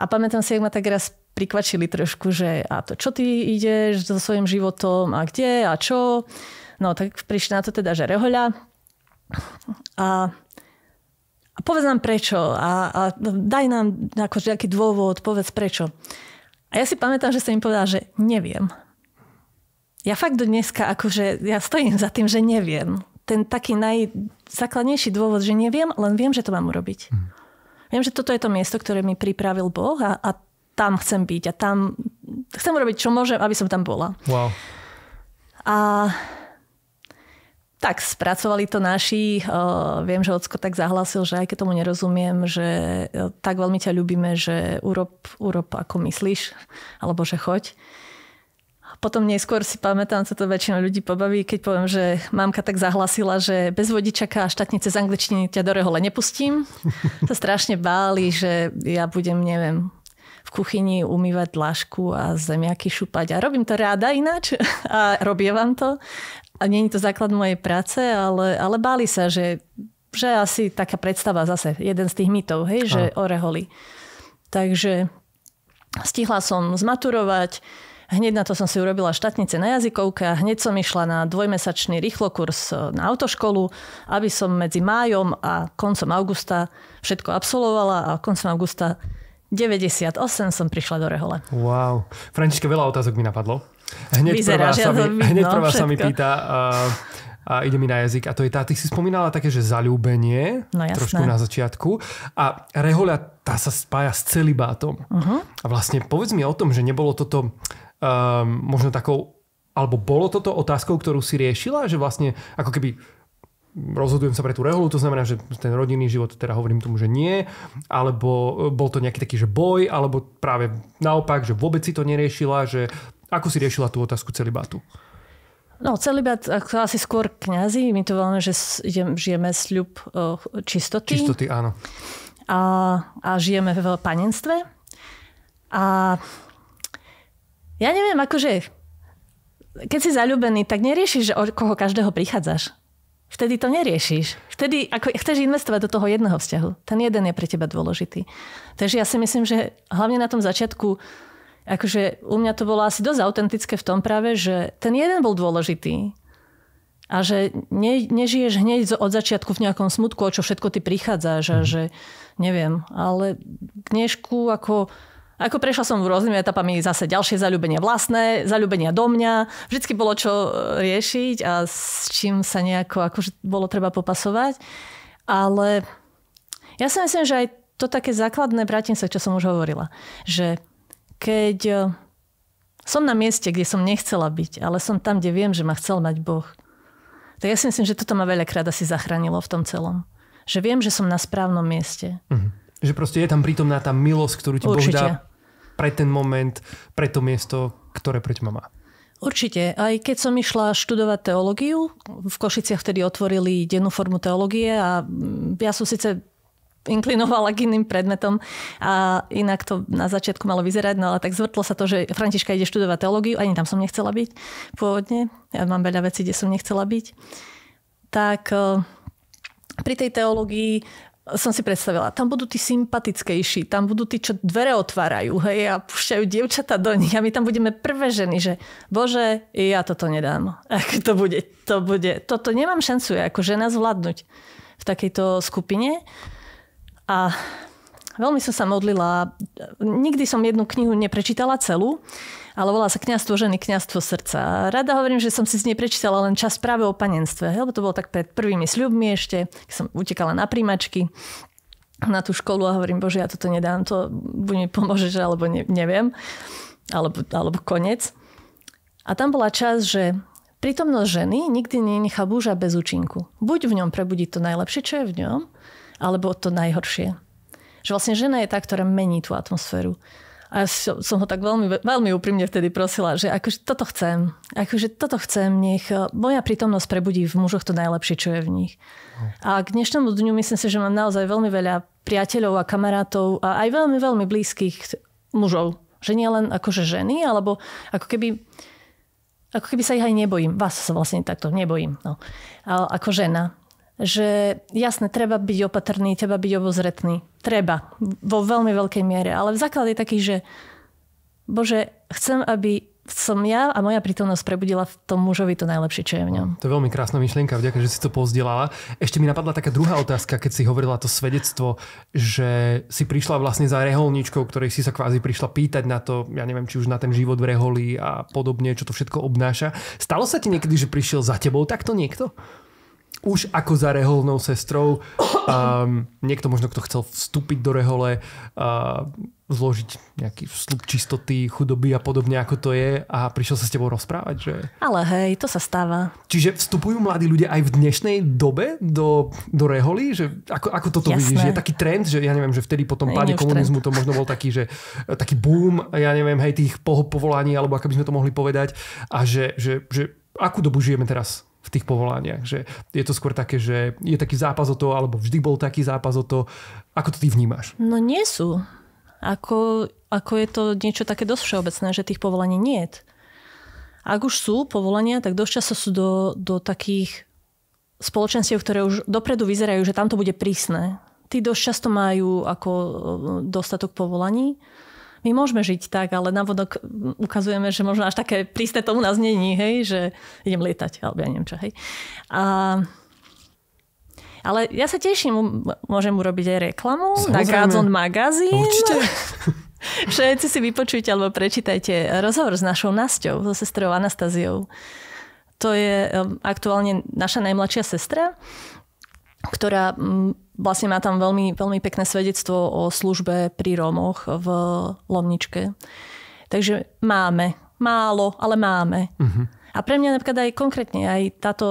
a pamätám si, jak ma tak raz prikvačili trošku, že a to čo ty ideš so svojím životom a kde a čo. No tak prišli na to teda, že rehoľa a povedz nám prečo a daj nám akože nejaký dôvod, povedz prečo. A ja si pamätám, že som im povedala, že neviem. Ja fakt do dneska akože ja stojím za tým, že neviem. Ten taký najzákladnejší dôvod, že neviem, len viem, že to mám urobiť. Viem, že toto je to miesto, ktoré mi pripravil Boh a tam chcem byť a tam chcem urobiť, čo môžem, aby som tam bola. Wow. A tak spracovali to naši. Viem, že Ocko tak zahlásil, že aj keď tomu nerozumiem, že tak veľmi ťa ľúbime, že urob ako myslíš, alebo že choď. Potom neskôr si pamätám, co to väčšina ľudí pobaví, keď poviem, že mamka tak zahlasila, že bez vodičaka a štátnice z angličtiny ťa do rehole nepustím. To strašne báli, že ja budem, neviem, v kuchyni umývať dlažku a zemiaky šupať. A robím to ráda ináč a robievam to. A nie je to základ mojej práce, ale báli sa, že asi taká predstava zase, jeden z tých mýtov, hej, že o reholi. Takže stihla som zmaturovať, hneď na to som si urobila štátnice na jazykovke a hneď som išla na 2-mesačný rýchlokurs na autoškolu, aby som medzi májom a koncom augusta všetko absolvovala a koncom augusta 98 som prišla do rehole. Wow. Františka, veľa otázok mi napadlo. Hneď prvá sa mi pýta a ide mi na jazyk. A to je ty si spomínala také, že zaľúbenie, trošku na začiatku. A rehoľa, tá sa spája s celibátom. A vlastne povedz mi o tom, že nebolo toto možno takou, alebo bolo toto otázkou, ktorú si riešila, že vlastne ako keby rozhodujem sa pre tú reholu, to znamená, že ten rodinný život, teda hovorím tomu, že nie, alebo bol to nejaký taký, že boj, alebo práve naopak, že vôbec si to neriešila, že ako si riešila tú otázku celibátu? No, celibát, asi skôr kňazi, my to voláme, že žijeme sľub čistoty. Čistoty, áno. A žijeme v panenstve. A Ja neviem, akože keď si zaľúbený, tak neriešiš, že o koho každého prichádzaš. Vtedy to neriešiš. Vtedy ako chceš investovať do toho jedného vzťahu. Ten jeden je pre teba dôležitý. Takže ja si myslím, že hlavne na tom začiatku, akože u mňa to bolo asi dosť autentické v tom práve, že ten jeden bol dôležitý. A že nežiješ hneď od začiatku v nejakom smutku, o čo všetko ty prichádzaš. A že neviem, ale kniežku ako prešla som rôznymi etapami zase ďalšie zaľúbenia vlastné, zaľúbenia do mňa. Vždycky bolo čo riešiť a s čím sa nejako akože bolo treba popasovať. Ale ja si myslím, že aj to také základné, vrátim sa, čo som už hovorila, že keď som na mieste, kde som nechcela byť, ale som tam, kde viem, že ma chcel mať Boh, tak ja si myslím, že toto ma veľakrát asi zachránilo v tom celom. Že viem, že som na správnom mieste. Že proste je tam prítomná tá milosť, ktorú ti Boh dá pre ten moment, pre to miesto, ktoré pre teba má. Určite. Aj keď som išla študovať teológiu, v Košiciach vtedy otvorili dennú formu teológie a ja som síce inklinovala k iným predmetom a inak to na začiatku malo vyzerať, no ale tak zvrtlo sa to, že Františka ide študovať teológiu, ani tam som nechcela byť pôvodne. Ja mám veľa vecí, kde som nechcela byť. Tak pri tej teológii som si predstavila, tam budú tí sympatickejší, tam budú tí, čo dvere otvárajú, hej, a púšťajú dievčatá do nich a my tam budeme prvé ženy, že Bože, ja toto nedám. Ako to bude. Toto nemám šancu ako žena zvládnuť v takejto skupine. A veľmi som sa modlila. Nikdy som jednu knihu neprečítala celú, ale volá sa Kňazstvo ženy, kňazstvo srdca. A rada hovorím, že som si z nej prečítala len čas práve o panenstve, lebo to bolo tak pred prvými sľubmi ešte, keď som utekala na príjmačky na tú školu a hovorím, Bože, ja toto nedám, to buď mi pomôžeš, alebo neviem, alebo koniec. A tam bola časť, že prítomnosť ženy nikdy nenechá muža bez účinku. Buď v ňom prebudí to najlepšie, čo je v ňom, alebo to najhoršie. Že vlastne žena je tá, ktorá mení tú atmosféru. A ja som ho tak veľmi, veľmi úprimne vtedy prosila, že akože toto chcem, nech moja prítomnosť prebudí v mužoch to najlepšie, čo je v nich. A k dnešnému dňu myslím si, že mám naozaj veľmi veľa priateľov a kamarátov a aj veľmi, veľmi blízkych mužov. Že nie len akože ženy, alebo ako keby sa ich aj nebojím. Vás sa vlastne takto nebojím. No. Ako žena. Že jasné, treba byť opatrný, treba byť obozretný. Treba. Vo veľmi veľkej miere. Ale v základe je taký, že Bože, chcem, aby som ja a moja prítomnosť prebudila v tom mužovi to najlepšie, čo je v ňom. To je veľmi krásna myšlienka, vďaka, že si to povzdielala. Ešte mi napadla taká druhá otázka, keď si hovorila to svedectvo, že si prišla vlastne za reholníčkou, ktorej si sa kvázi prišla pýtať na to, ja neviem, či už na ten život v reholi a podobne, čo to všetko obnáša. Stalo sa ti niekedy, že prišiel za tebou takto niekto? Už ako za reholnou sestrou. Niekto možno, kto chcel vstúpiť do rehole, zložiť nejaký vstup čistoty, chudoby a podobne, ako to je a prišiel sa s tebou rozprávať, že... Ale hej, to sa stáva. Čiže vstupujú mladí ľudia aj v dnešnej dobe do reholy? Že ako toto vidíš? Je taký trend, že ja neviem, že vtedy po tom páde komunizmu to možno bol taký, že taký boom, ja neviem, hej, tých povolaní, alebo ako by sme to mohli povedať. A že akú dobu žijeme teraz v tých povolaniach? Že je to skôr také, že je taký zápas o to, alebo vždy bol taký zápas o to. Ako to ty vnímaš? No nie sú. Ako je to niečo také dosť všeobecné, že tých povolaní nie je. Ak už sú povolania, tak dosť často sú do takých spoločenstiev, ktoré už dopredu vyzerajú, že tam to bude prísne. Tí dosť často majú ako dostatok povolaní. My môžeme žiť tak, ale navodok ukazujeme, že možno až také prísne to u nás není, hej, že idem lietať, alebo ja neviem čo, hej. Ale ja sa teším, môžem urobiť aj reklamu. Samozrejme. Na Godzone magazín. Určite. Všetci si vypočujte alebo prečítajte rozhovor s našou Nasťou, so sestrou Anastaziou. To je aktuálne naša najmladšia sestra, ktorá vlastne má tam veľmi, veľmi pekné svedectvo o službe pri Rómoch v Lomničke. Takže máme. Málo, ale máme. Uh-huh. A pre mňa napríklad aj konkrétne, aj táto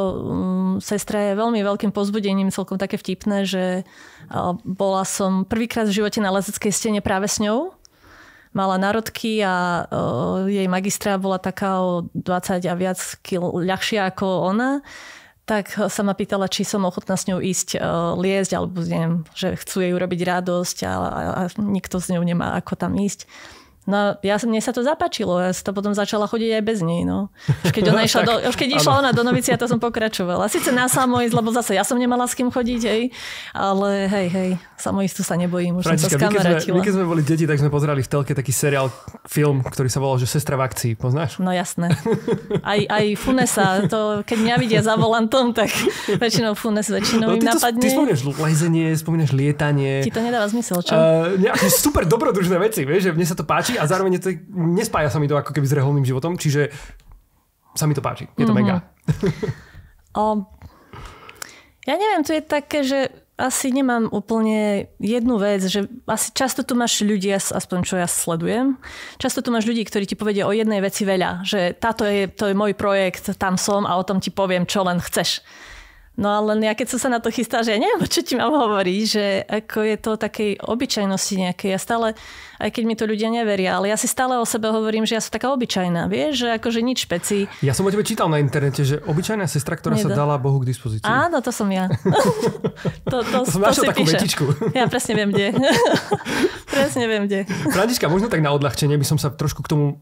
sestra je veľmi veľkým povzbudením, celkom také vtipné, že bola som prvýkrát v živote na lezeckej stene práve s ňou. Mala národky a jej magistra bola taká o 20 a viac kil ľahšia ako ona. Tak sa ma pýtala, či som ochotná s ňou ísť liesť, alebo neviem, že chcú jej urobiť radosť a nikto s ňou nemá ako tam ísť. No, mne sa to zapáčilo. Ja sa to potom začala chodiť aj bez nej. No. Už keď išla ona do Novicia, to som pokračovala. Sice na samoísť, lebo zase ja som nemala s kým chodiť, hej. Ale hej, samoistu sa nebojím. Už Františka, som to skamarátila. my keď sme boli deti, tak sme pozerali v telke taký seriál, film, ktorý sa volal, že Sestra v akcii. Poznáš? No jasné. Aj Funesa, to, keď mňa vidia za volantom, tak väčšinou Funes im napadne. Ty spomínaš lezenie, spomínaš lietanie. Ti to nedáva zmysel, čo? Nejaké super dobrodružné veci, vieš, že mne sa to páči a zároveň nespája sa mi to ako keby s reholným životom, čiže sa mi to páči. Je to mega. Ja neviem, to je také, že asi nemám úplne jednu vec, že asi často tu máš ľudí, aspoň čo ja sledujem, často tu máš ľudí, ktorí ti povedia o jednej veci veľa, že to je môj projekt, tam som a o tom ti poviem, čo len chceš. No ale ja keď som sa na to chystala, že ja neviem, čo ti mám hovoriť, že ako je to takej obyčajnosti nejakej. Ja stále, aj keď mi to ľudia neveria, ale ja si stále o sebe hovorím, že ja som taká obyčajná, vieš, že akože nič špeci. Ja som o tebe čítal na internete, že obyčajná sestra, ktorá sa dala Bohu k dispozícii. Áno, to som ja. to som našiel takú vetičku. Ja presne viem, kde. Františka, možno tak na odľahčenie by som sa trošku k tomu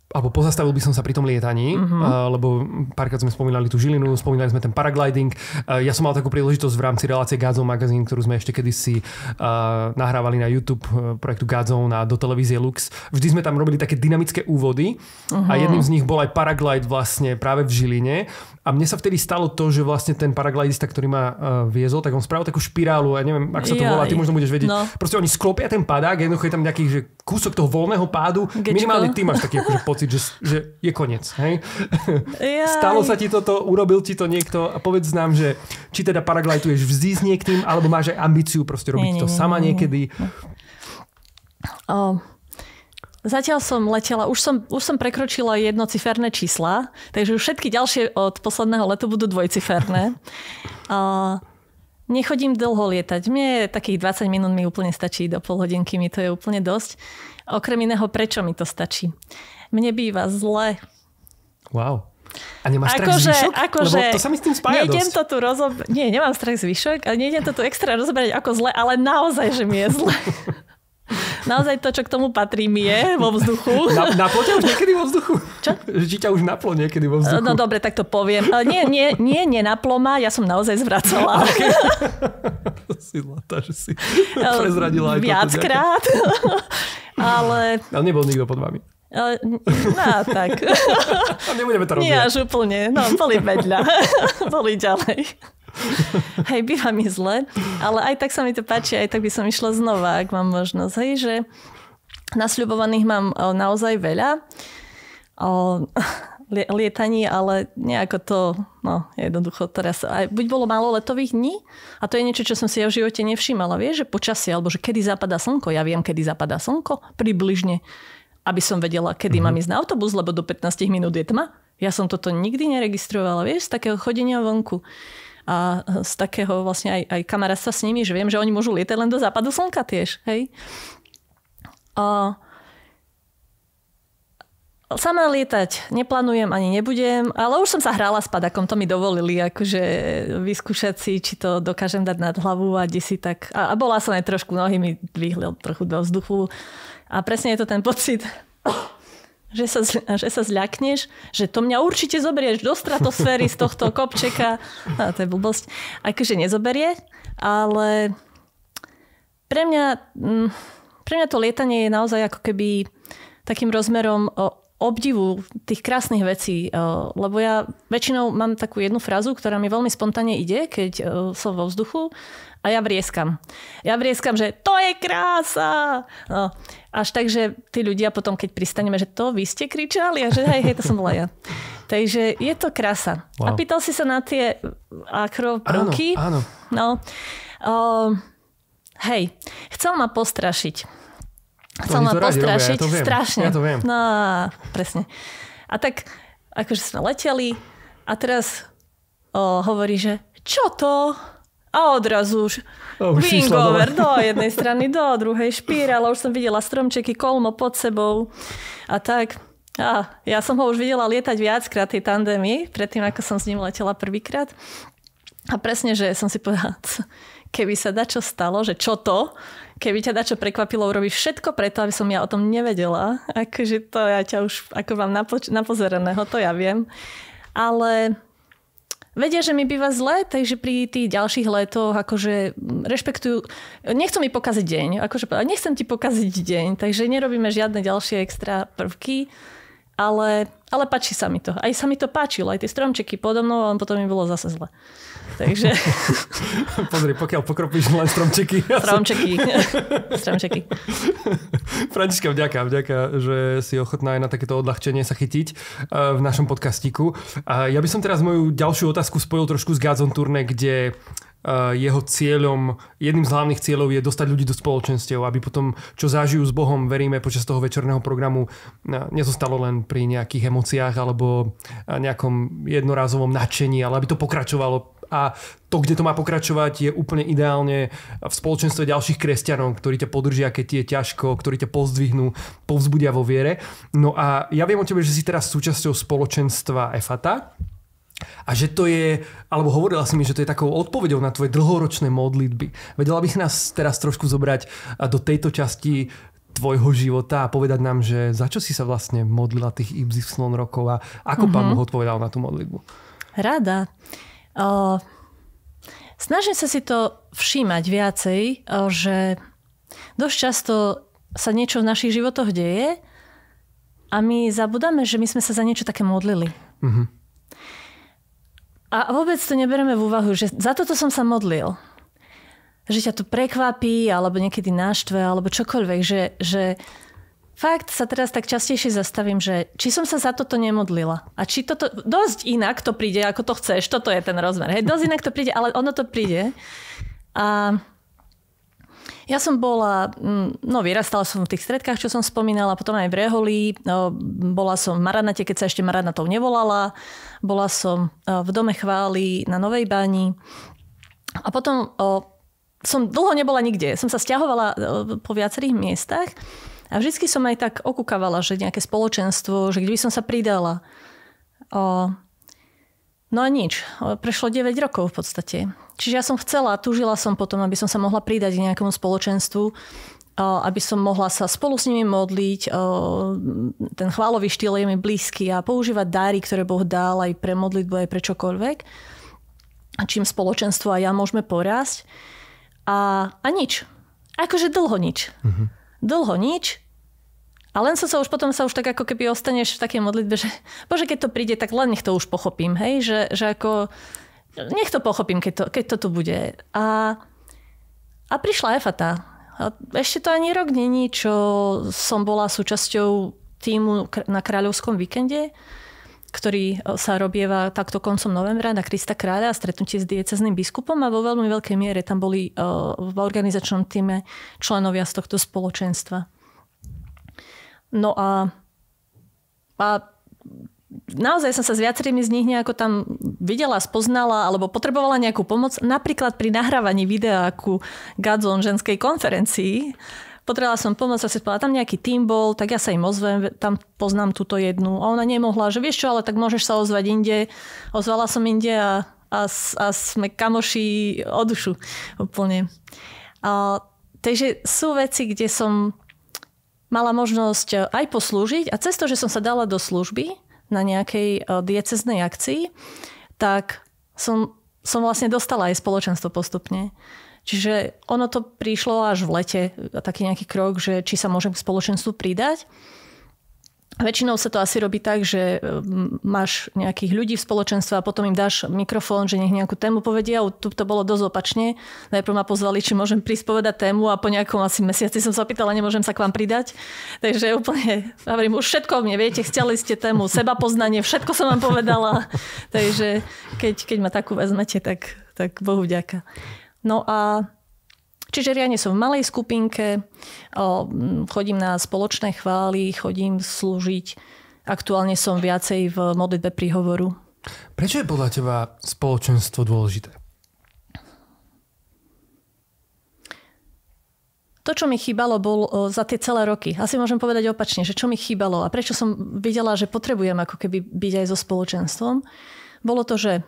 alebo pozastavil by som sa pri tom lietaní, lebo párkrát sme spomínali tú Žilinu, spomínali sme ten paragliding. Ja som mal takú príležitosť v rámci relácie Godzone Magazine, ktorú sme ešte kedysi nahrávali na YouTube projektu Godzone a do televízie Lux. Vždy sme tam robili také dynamické úvody a jedným z nich bol aj paraglide vlastne práve v Žiline. A mne sa vtedy stalo to, že vlastne ten paraglidista, ktorý ma viezol, tak on spravil takú špirálu, ja neviem, ako sa to volá, ty možno budeš vedieť. No. Proste oni sklopia ten padák, jednoducho je tam nejaký že kúsok toho voľného pádu. Minimálne ty máš taký akože pocit, že je koniec. Hej? Stalo sa ti toto, urobil ti to niekto a povedz nám, že či teda paragliduješ vždy s niekým, alebo máš aj ambíciu proste robiť to sama niekedy. Zatiaľ som letela, už som prekročila jednociferné čísla, takže už všetky ďalšie od posledného letu budú dvojciferné. Nechodím dlho lietať. Mne takých 20 minút mi úplne stačí, do pol hodinky mi to je úplne dosť. Okrem iného, prečo mi to stačí? Mne býva zle. Wow. A nemáš strach z výšok? Lebo to sa mi s tým spája dosť. Nie, nemám strach z výšok a nejdem to tu extra rozberať ako zle, ale naozaj, že mi je zle. Naozaj to, čo k tomu patrí, mi je vo vzduchu. Naplo ťa už niekedy vo vzduchu? Čo? Či ťa už naplo niekedy vo vzduchu? No dobre, tak to poviem. Nie naplo ma, ja som naozaj zvracala. Okay. Si zlatá, že si prezradila aj toto. Viackrát. Ale nebol nikto pod vami. No, tak. Nebudeme to robiť. Nie až úplne. No, boli vedľa. Boli ďalej. Hej, býva mi zle, ale aj tak sa mi to páči, aj tak by som išla znova, ak mám možnosť. Hej, že nasľubovaných mám naozaj veľa lietaní, ale nejako to, jednoducho teraz, buď bolo málo letových dní, a to je niečo, čo som si ja v živote nevšímala, vieš, že počasie, alebo že kedy zapadá slnko, ja viem, kedy zapadá slnko, približne, aby som vedela, kedy mám ísť na autobus, lebo do 15 minút je tma. Ja som toto nikdy neregistrovala, vieš, z takého chodenia vonku. A z takého vlastne aj kamarátstva s nimi, že viem, že oni môžu lietať len do západu slnka tiež. Hej? Sama lietať neplánujem ani nebudem, ale už som sa hrála s padakom, to mi dovolili akože vyskúšať si, či to dokážem dať nad hlavu a si tak. A bola som aj trošku, nohy mi dvihli trochu do vzduchu a presne je to ten pocit, že sa zľakneš, že to mňa určite zoberieš do stratosféry z tohto kopčeka. No, to je blbosť. Akože nezoberie, ale pre mňa to lietanie je naozaj ako keby takým rozmerom obdivu tých krásnych vecí. Lebo ja väčšinou mám takú jednu frázu, ktorá mi veľmi spontánne ide, keď som vo vzduchu. A ja vrieskam. Že to je krása! No, až tak, že tí ľudia potom, keď pristaneme, že to vy ste kričali a že hej, to som bola ja. Takže je to krása. Wow. A pýtal si sa na tie akroprovky? Áno. No. Hej, chcel ma postrašiť. Ja strašne. Ja to viem. No, presne. A tak, akože sme leteli a teraz hovorí, že čo to? A odrazu už wingover do jednej strany, do druhej špirála. Už som videla stromčeky, kolmo pod sebou. A tak. A ja som ho už videla lietať viackrát, tej tandemy, predtým, ako som s ním letela prvýkrát. A presne, že som si povedala, keby sa dačo stalo, že čo to, keby ťa dačo prekvapilo, urobíš všetko preto, aby som ja o tom nevedela. Akože to ja ťa už ako mám napozeraného, to ja viem. Ale vedia, že mi býva zle, takže pri tých ďalších letoch akože rešpektujú, nechcú mi pokaziť deň, akože nechcem ti pokaziť deň, takže nerobíme žiadne ďalšie extra prvky, ale páči sa mi to. Aj sa mi to páčilo, aj tie stromčeky podo mnou, ale potom mi bolo zase zle. Takže... Pozri, pokiaľ pokropíš len stromčeky. Stromčeky. Františka, vďaka, že si ochotná aj na takéto odľahčenie sa chytiť v našom podcastíku. Ja by som teraz moju ďalšiu otázku spojil trošku s Godzone Turné, kde jeho cieľom, jedným z hlavných cieľov je dostať ľudí do spoločenstiev, aby potom, čo zažijú s Bohom, veríme, počas toho večerného programu nezostalo len pri nejakých emóciách alebo nejakom jednorázovom nadšení, ale aby to pokračovalo. A to, kde to má pokračovať, je úplne ideálne v spoločenstve ďalších kresťanov, ktorí ťa podržia, keď ti je ťažko, ktorí ťa pozdvihnú, povzbudia vo viere. No a ja viem o tebe, že si teraz súčasťou spoločenstva Efata a že to je, alebo hovorila si mi, že to je takou odpoveďou na tvoje dlhoročné modlitby. Vedela by si nás teraz trošku zobrať do tejto časti tvojho života a povedať nám, že za čo si sa vlastne modlila tých XY rokov a ako Pán Boh odpovedal na tú modlitbu? Rada. Snažím sa si to všímať viacej, že dosť často sa niečo v našich životoch deje a my zabudáme, že my sme sa za niečo také modlili. Mm-hmm. A vôbec to nebereme v úvahu, že za toto som sa modlil. Že ťa to prekvapí, alebo niekedy naštve, alebo čokoľvek, že fakt sa teraz tak častejšie zastavím, že či som sa za toto nemodlila. A či toto dosť inak to príde, ako to chceš. Toto je ten rozmer. Hej, dosť inak to príde, ale ono to príde. A ja som bola, vyrastala som v tých stredkách, čo som spomínala, potom aj v Reholi. Bola som v Maranate, keď sa ešte Maranatov nevolala. Bola som v Dome chvály na Novej Báni. A potom som dlho nebola nikde. Som sa sťahovala po viacerých miestach. A vždycky som aj tak okúkavala, že nejaké spoločenstvo, že kde by som sa pridala. No a nič. Prešlo 9 rokov v podstate. Čiže ja som túžila som potom, aby som sa mohla pridať k nejakému spoločenstvu, aby som mohla sa spolu s nimi modliť. Ten chválový štýl je mi blízky a používať dary, ktoré Boh dal aj pre modlitbu, aj pre čokoľvek. A čím spoločenstvo a ja môžeme porásť. A nič. Akože dlho nič. Mm-hmm. Dlho nič. A len sa už potom tak ako keby ostaneš v takej modlitbe, že Bože, keď to príde, tak len nech to už pochopím. Hej? Že ako nech to pochopím, keď to tu bude. A prišla Efata. A ešte to ani rok není, čo som bola súčasťou tímu na Kráľovskom víkende, ktorý sa robieva takto koncom novembra na Krista kráľa a stretnutie s diecézným biskupom a vo veľmi veľkej miere tam boli v organizačnom týme členovia z tohto spoločenstva. No a naozaj som sa s viacerými z nich nejako tam videla, spoznala alebo potrebovala nejakú pomoc, napríklad pri nahrávaní videa ku Godzone ženskej konferencii. Potrebovala som pomoc a si povedala, tam nejaký tím bol, tak ja sa im ozvem, tam poznám túto jednu. A ona nemohla, že vieš čo, ale tak môžeš sa ozvať inde. Ozvala som inde a sme kamoši o dušu úplne. Takže sú veci, kde som mala možnosť aj poslúžiť a cez to, že som sa dala do služby na nejakej diecéznej akcii, tak som vlastne dostala aj spoločenstvo postupne. Čiže ono to prišlo až v lete, taký nejaký krok, že či sa môžem k spoločenstvu pridať. Väčšinou sa to asi robí tak, že máš nejakých ľudí v spoločenstve a potom im dáš mikrofón, že nech nejakú tému povedia. Tu to bolo dosť opačne. Najprv ma pozvali, či môžem prísť povedať tému a po nejakom asi mesiaci som sa opýtala, nemôžem sa k vám pridať. Takže úplne, hovorím, už všetko o mne viete, chceli ste tému seba poznanie, všetko som vám povedala. Takže keď ma takú vezmete, tak Bohu vďaka. No a čiže riadne som v malej skupinke, chodím na spoločné chvály, chodím slúžiť. Aktuálne som viacej v modlitbe príhovoru. Prečo je podľa teba spoločenstvo dôležité? To, čo mi chýbalo, bol za tie celé roky. Asi môžem povedať opačne, že čo mi chýbalo a prečo som videla, že potrebujem ako keby byť aj so spoločenstvom, bolo to, že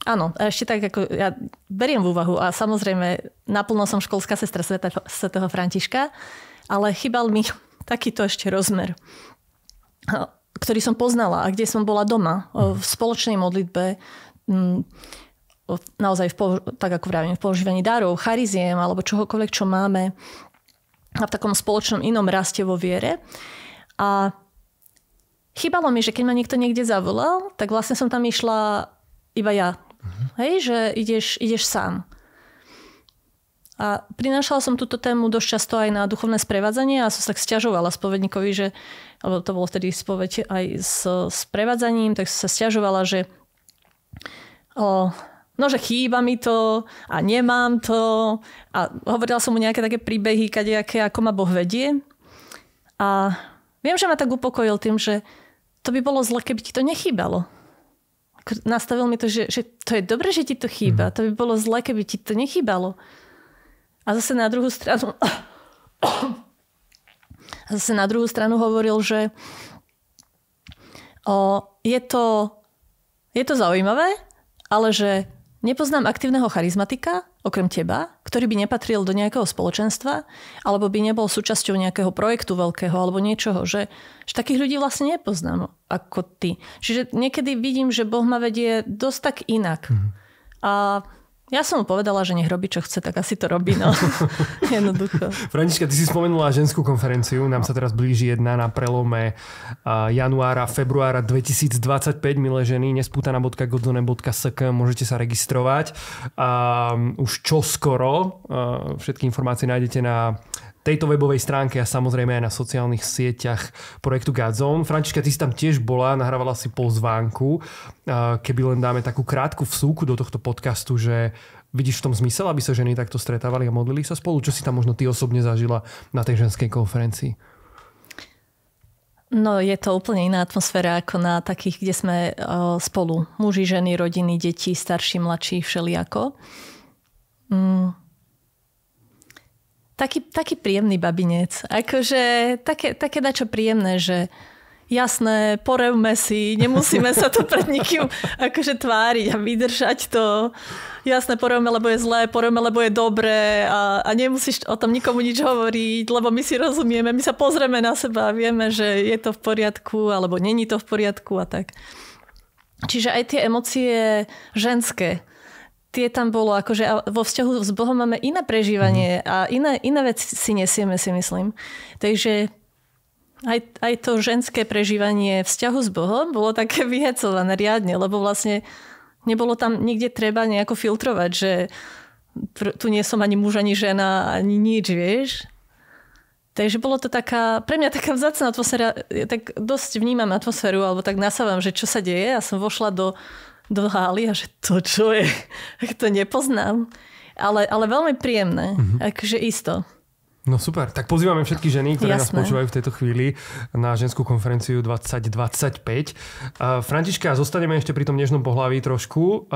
Áno, a ešte tak, ako ja beriem v úvahu a samozrejme naplno som školská sestra svätého Františka, ale chýbal mi takýto ešte rozmer, ktorý som poznala a kde som bola doma v spoločnej modlitbe, naozaj tak ako vravím, v používaní darov, chariziem alebo čohokoľvek, čo máme a v takom spoločnom inom raste vo viere. A chýbalo mi, že keď ma niekto niekde zavolal, tak vlastne som tam išla iba ja. Hej, že ideš sám. A prinášala som túto tému dosť často aj na duchovné sprevádzanie a som sa tak sťažovala spovedníkovi, že, lebo to bolo vtedy spoveď aj s sprevádzaním, tak som sa sťažovala, že že chýba mi to a nemám to. A hovorila som mu nejaké také príbehy, kadejaké, ako ma Boh vedie. A viem, že ma tak upokojil tým, že to by bolo zle, keby ti to nechýbalo. Nastavil mi to, že to je dobré, že ti to chýba. To by bolo zle, keby ti to nechýbalo. A zase na druhú stranu hovoril, že je to zaujímavé, ale že nepoznám aktívneho charizmatika, okrem teba, ktorý by nepatril do nejakého spoločenstva, alebo by nebol súčasťou nejakého projektu veľkého, alebo niečoho, že takých ľudí vlastne nepoznám ako ty. Čiže niekedy vidím, že Boh ma vedie dosť tak inak. A ja som mu povedala, že nech robí, čo chce, tak asi to robí, no. Jednoducho. Františka, ty si spomenula ženskú konferenciu. Nám sa teraz blíži jedna na prelome januára, februára 2025. Milé ženy, nespútana.godzone.sk, môžete sa registrovať. Už čoskoro všetky informácie nájdete na tejto webovej stránke a samozrejme aj na sociálnych sieťach projektu Godzone. Františka, ty si tam tiež bola, nahrávala si pozvánku. Keby len dáme takú krátku vsúku do tohto podcastu, že vidíš v tom zmysel, aby sa ženy takto stretávali a modlili sa spolu? Čo si tam možno ty osobne zažila na tej ženskej konferencii? No, je to úplne iná atmosféra ako na takých, kde sme spolu. Muži, ženy, rodiny, deti, starší, mladší, všelijako. Taký príjemný babinec. Akože také dačo príjemné, že jasné, porevme si, nemusíme sa tu pred nikým akože tváriť a vydržať to. Jasné, porevme, lebo je zlé, porevme, lebo je dobré a nemusíš o tom nikomu nič hovoriť, lebo my si rozumieme, my sa pozrieme na seba a vieme, že je to v poriadku alebo není to v poriadku a tak. Čiže aj tie emócie ženské, tie tam bolo, akože vo vzťahu s Bohom máme iné prežívanie a iné veci si nesieme, si myslím. Takže aj to ženské prežívanie vzťahu s Bohom bolo také vyhecované riadne, lebo vlastne nebolo tam nikde treba nejako filtrovať, že tu nie som ani muž, ani žena, ani nič, vieš. Takže bolo to pre mňa taká vzácna atmosféra, ja tak dosť vnímam atmosféru, alebo tak nasávam, že čo sa deje. Ja som vošla do hály a že to čo je, ak to nepoznám. Ale veľmi príjemné, akože isto. No super, tak pozývame všetky ženy, ktoré nás počúvajú v tejto chvíli na ženskú konferenciu 2025. Františka, zostaneme ešte pri tom nežnom pohlaví trošku.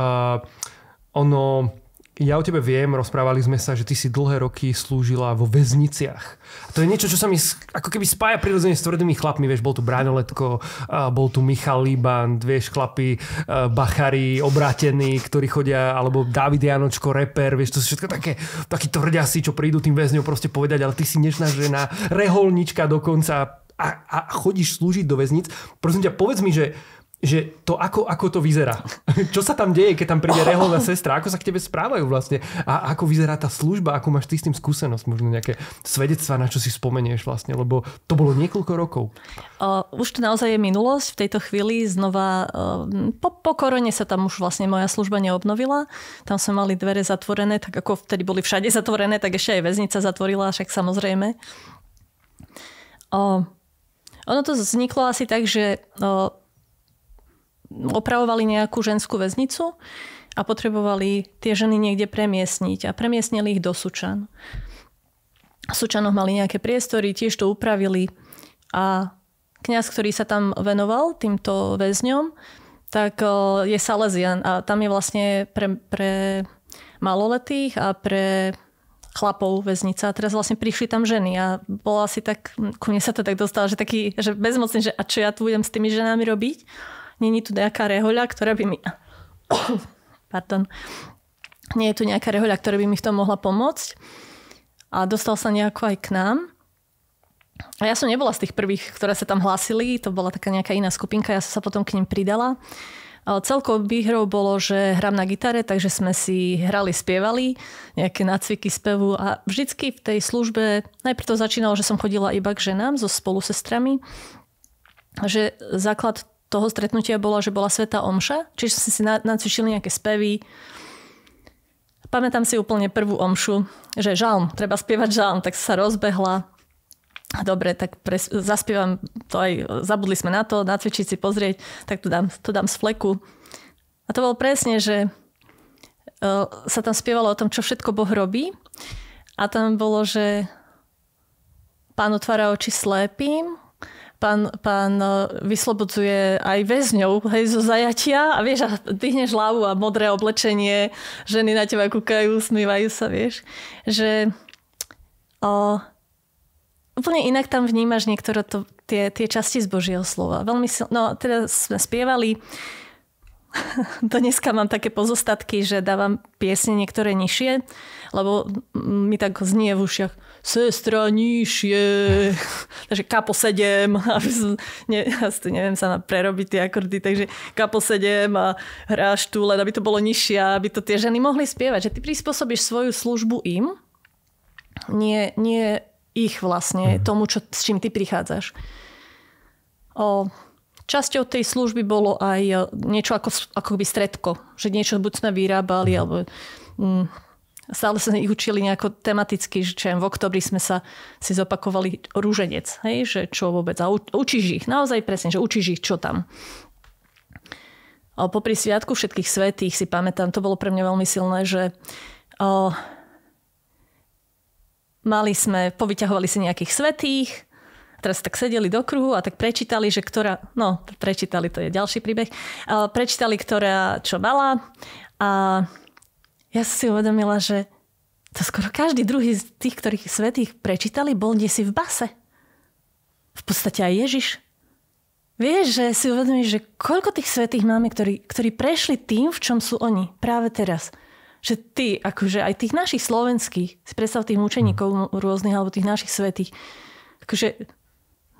Ja o tebe viem, rozprávali sme sa, že ty si dlhé roky slúžila vo väzniciach. A to je niečo, čo sa mi ako keby spája prirodzene s tvrdými chlapmi. Vieš, bol tu Braňo Letko, bol tu Michal Líban, vieš, chlapi, bachari, obrátení, ktorí chodia, alebo Dávid Janočko, reper, vieš, to sú všetko takí tvrďasi, čo prídu tým väzňom proste povedať, ale ty si nežná žena, reholnička dokonca a chodíš slúžiť do väznic. Prosím ťa, povedz mi, že to ako to vyzerá. Čo sa tam deje, keď tam príde reholná sestra? Ako sa k tebe správajú vlastne? A ako vyzerá tá služba? Ako máš ty s tým skúsenosť? Možno nejaké svedectvá, na čo si spomenieš vlastne? Lebo to bolo niekoľko rokov. Už to naozaj je minulosť. V tejto chvíli znova po korone sa tam už vlastne moja služba neobnovila. Tam sme mali dvere zatvorené, tak ako vtedy boli všade zatvorené, tak ešte aj väznica zatvorila, však samozrejme. Ono to vzniklo asi tak, že opravovali nejakú ženskú väznicu a potrebovali tie ženy niekde premiestniť a premiestnili ich do Sučan. V Sučanoch mali nejaké priestory, tiež to upravili a kňaz, ktorý sa tam venoval týmto väzňom, tak je Salesian a tam je vlastne pre maloletých a pre chlapov väznica. A teraz vlastne prišli tam ženy a bolo asi tak, ku mne sa to tak dostalo, že bezmocný, že a čo ja tu budem s tými ženami robiť? Není tu nejaká rehoľa, ktorá by mi Nie je tu nejaká rehoľa, ktorá by mi v tom mohla pomôcť. A dostal sa nejako aj k nám. A ja som nebola z tých prvých, ktoré sa tam hlásili. To bola taká nejaká iná skupinka. Ja som sa potom k nim pridala. Celkou výhrou bolo, že hrám na gitare, takže sme si hrali, spievali, nejaké nácviky spevu a vždycky v tej službe, najprv to začínalo, že som chodila iba k ženám so spolusestrami, že základ toho stretnutia bolo, že bola svätá omša, čiže sme si nacvičili nejaké spevy. Pamätám si úplne prvú omšu, že žalm, treba spievať žalm, tak sa rozbehla. Dobre, tak zaspievam to aj, zabudli sme na to, nacvičiť si, pozrieť, tak to dám z fleku. A to bolo presne, že sa tam spievalo o tom, čo všetko Boh robí. A tam bolo, že Pán otvára oči slépým, Pán vyslobodzuje aj väzňov, hej, zo zajatia a vieš, a dyhneš hlavu a modré oblečenie, ženy na teba kúkajú, smývajú sa, vieš, že úplne inak tam vnímaš niektoré tie časti z Božieho slova. Veľmi no teda sme spievali. Do dneska mám také pozostatky, že dávam piesne niektoré nižšie, lebo mi tak znie v ušiach sestra nižšie. Takže kapo 7. Neviem sa prerobiť tie akordy, takže kapo 7 a hráš tu, len aby to bolo nižšie, aby to tie ženy mohli spievať. Že ty prispôsobíš svoju službu im, nie ich vlastne, tomu, s čím ty prichádzaš. Časťou tej služby bolo aj niečo akoby stredko. Že niečo buď sme vyrábali, alebo stále sa ich učili nejako tematicky, že v oktobri sme si zopakovali rúženec. Hej? Že čo vôbec. A učíš ich. Naozaj presne, že učíš ich, čo tam. Popri sviatku všetkých svätých si pamätám, to bolo pre mňa veľmi silné, že povyťahovali si nejakých svätých, teraz tak sedeli do kruhu a tak prečítali, že prečítali, to je ďalší príbeh, prečítali, ktorá čo mala a ja som si uvedomila, že to skoro každý druhý z tých, ktorých svätých prečítali, bol kdesi v base. V podstate aj Ježiš. Vieš, že si uvedomíš, že koľko tých svätých máme, ktorí prešli tým, v čom sú oni práve teraz. Že ty, akože aj tých našich slovenských, si predstav tých mučeníkov rôznych, alebo tých našich svätých, akože,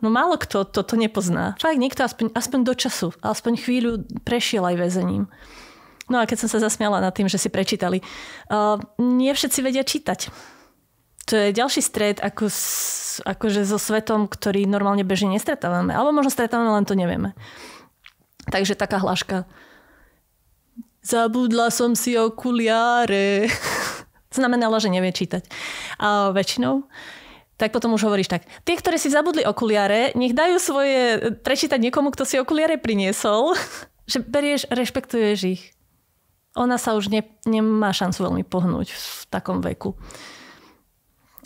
no málo kto toto nepozná. Fakt niekto aspoň do času, aspoň chvíľu prešiel aj väzením. No a keď som sa zasmiala nad tým, že si prečítali, nie všetci vedia čítať. To je ďalší stret akože so svetom, ktorý normálne bežne nestretávame. Alebo možno stretávame, len to nevieme. Takže taká hláška. Zabudla som si okuliare. Znamenalo, že nevie čítať. A väčšinou. Tak potom už hovoríš tak. Tie, ktoré si zabudli okuliare, nech dajú svoje prečítať niekomu, kto si okuliare priniesol. Že berieš, rešpektuješ ich. Ona sa už nemá šancu veľmi pohnúť v takom veku.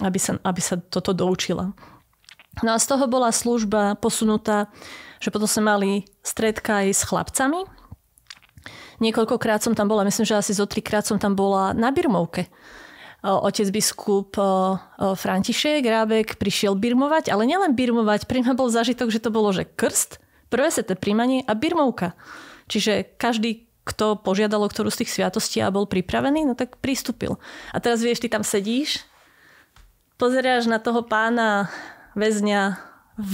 Aby sa toto doučila. No a z toho bola služba posunutá, že potom sme mali stredka aj s chlapcami. Niekoľkokrát som tam bola, myslím, že asi zo 3-krát som tam bola na birmovke. Otec biskup František Rábek prišiel birmovať, ale nielen birmovať, pre mňa bol zážitok, že to bolo, že krst, prvé sveté príjmanie a birmovka. Čiže každý, kto požiadal o ktorú z tých sviatostí a bol pripravený, no tak pristúpil. A teraz vieš, ty tam sedíš, pozeráš na toho pána väzňa v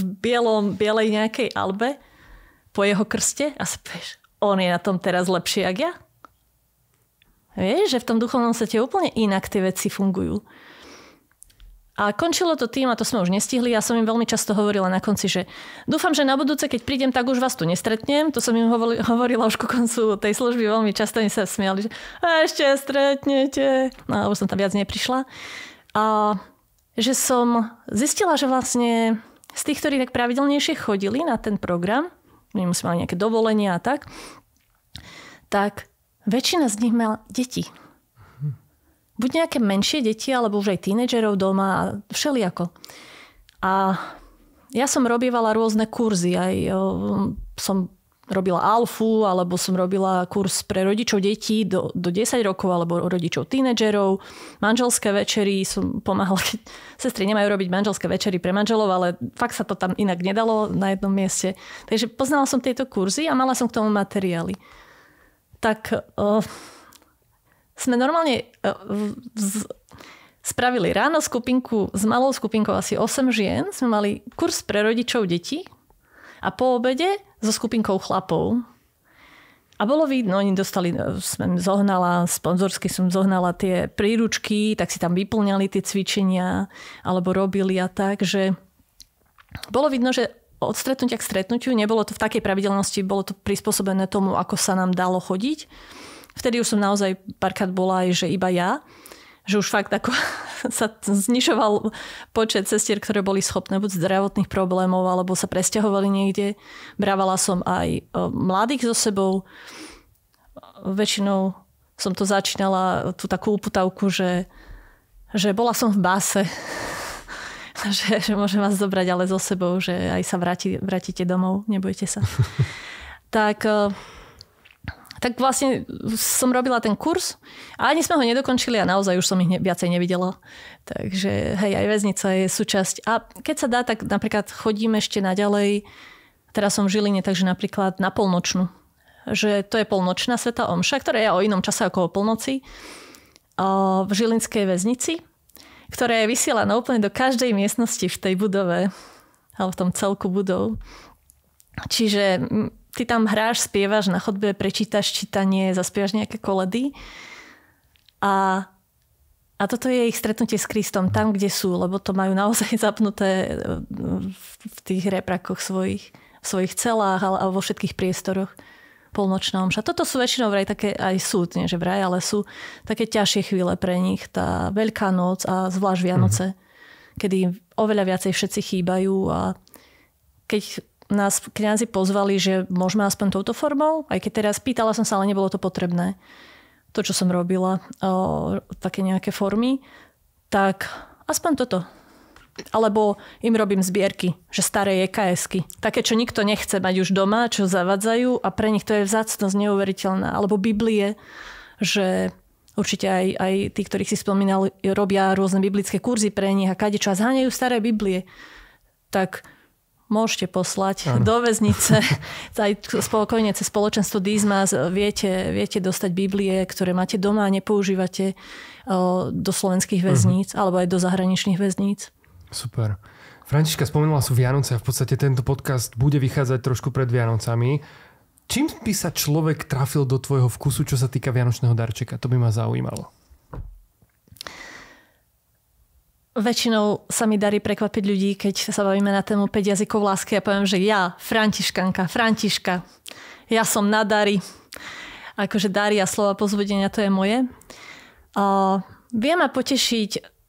bielej nejakej albe po jeho krste a sa povieš, on je na tom teraz lepšie, jak ja? Vieš, že v tom duchovnom svete úplne inak tie veci fungujú. A končilo to tým, a to sme už nestihli, ja som im veľmi často hovorila na konci, že dúfam, že na budúce, keď prídem, tak už vás tu nestretnem. To som im hovorila už ku koncu tej služby, veľmi často oni sa smiali, že ešte stretnete. No, už som tam viac neprišla. A že som zistila, že vlastne z tých, ktorí tak pravidelnejšie chodili na ten program, my musíme mali nejaké dovolenia a tak väčšina z nich mala deti. Buď nejaké menšie deti, alebo už aj tínedžerov doma a všelijako. A ja som robievala rôzne kurzy. Aj som robila alfu, alebo som robila kurz pre rodičov detí do 10 rokov, alebo rodičov tínedžerov. Manželské večery som pomáhala, keď sestry nemajú robiť manželské večery pre manželov, ale fakt sa to tam inak nedalo na jednom mieste. Takže poznala som tieto kurzy a mala som k tomu materiály. Tak sme normálne spravili ráno skupinku s malou skupinkou asi 8 žien. Sme mali kurz pre rodičov detí a po obede so skupinkou chlapov. A bolo vidno, oni dostali, sponzorsky som zohnala tie príručky, tak si tam vyplňali tie cvičenia, alebo robili a tak, že bolo vidno, že od stretnutia k stretnutiu nebolo to v takej pravidelnosti, bolo to prispôsobené tomu, ako sa nám dalo chodiť. Vtedy už som naozaj párkrát bola aj, že iba ja, že už fakt ako sa znižoval počet sestier, ktoré boli schopné buď zdravotných problémov, alebo sa presťahovali niekde. Brávala som aj mladých so sebou. Väčšinou som to začínala, tú takú uputavku, že bola som v báse, že môžem vás zobrať ale so sebou, že aj sa vrátite domov, nebojte sa. Tak vlastne som robila ten kurz a ani sme ho nedokončili a naozaj už som ich viacej nevidela. Takže hej, aj väznica je súčasť. A keď sa dá, tak napríklad chodím ešte naďalej. Teraz som v Žiline, takže napríklad na polnočnú. Že to je polnočná svätá omša, ktorá je o inom čase ako o polnoci. V žilinskej väznici, ktorá je vysielaná úplne do každej miestnosti v tej budove, alebo v tom celku budov. Čiže ty tam hráš, spievaš na chodbe, prečítaš čítanie, zaspievaš nejaké koledy. A toto je ich stretnutie s Kristom tam, kde sú, lebo to majú naozaj zapnuté v tých reprakoch v svojich celách alebo vo všetkých priestoroch. Polnočná omša. Toto sú väčšinou vraj také aj sú, nie že vraj, ale sú také ťažšie chvíle pre nich. Tá Veľká noc a zvlášť Vianoce, kedy oveľa viacej všetci chýbajú a keď nás kňazi pozvali, že môžeme aspoň touto formou, aj keď teraz pýtala som sa, ale nebolo to potrebné. To, čo som robila, také nejaké formy, tak aspoň toto. Alebo im robím zbierky, že staré EKS-ky. Také, čo nikto nechce mať už doma, čo zavadzajú a pre nich to je vzácnosť neuveriteľná. Alebo Biblie, že určite aj tí, ktorých si spomínal, robia rôzne biblické kurzy pre nich a kadečo a zháňajú staré Biblie. Tak môžete poslať do väznice. Aj spokojne cez spoločenstvo Dízmas viete dostať Biblie, ktoré máte doma a nepoužívate do slovenských väzníc alebo aj do zahraničných väzníc. Super. Františka, spomenula sú Vianoce a v podstate tento podcast bude vychádzať trošku pred Vianocami. Čím by sa človek trafil do tvojho vkusu, čo sa týka vianočného darčeka? To by ma zaujímalo. Väčšinou sa mi darí prekvapiť ľudí, keď sa bavíme na tému 5 jazykov lásky a poviem, že ja, Františka, ja som na dary. Akože dary a slova pozvedenia, to je moje. Viem ma potešiť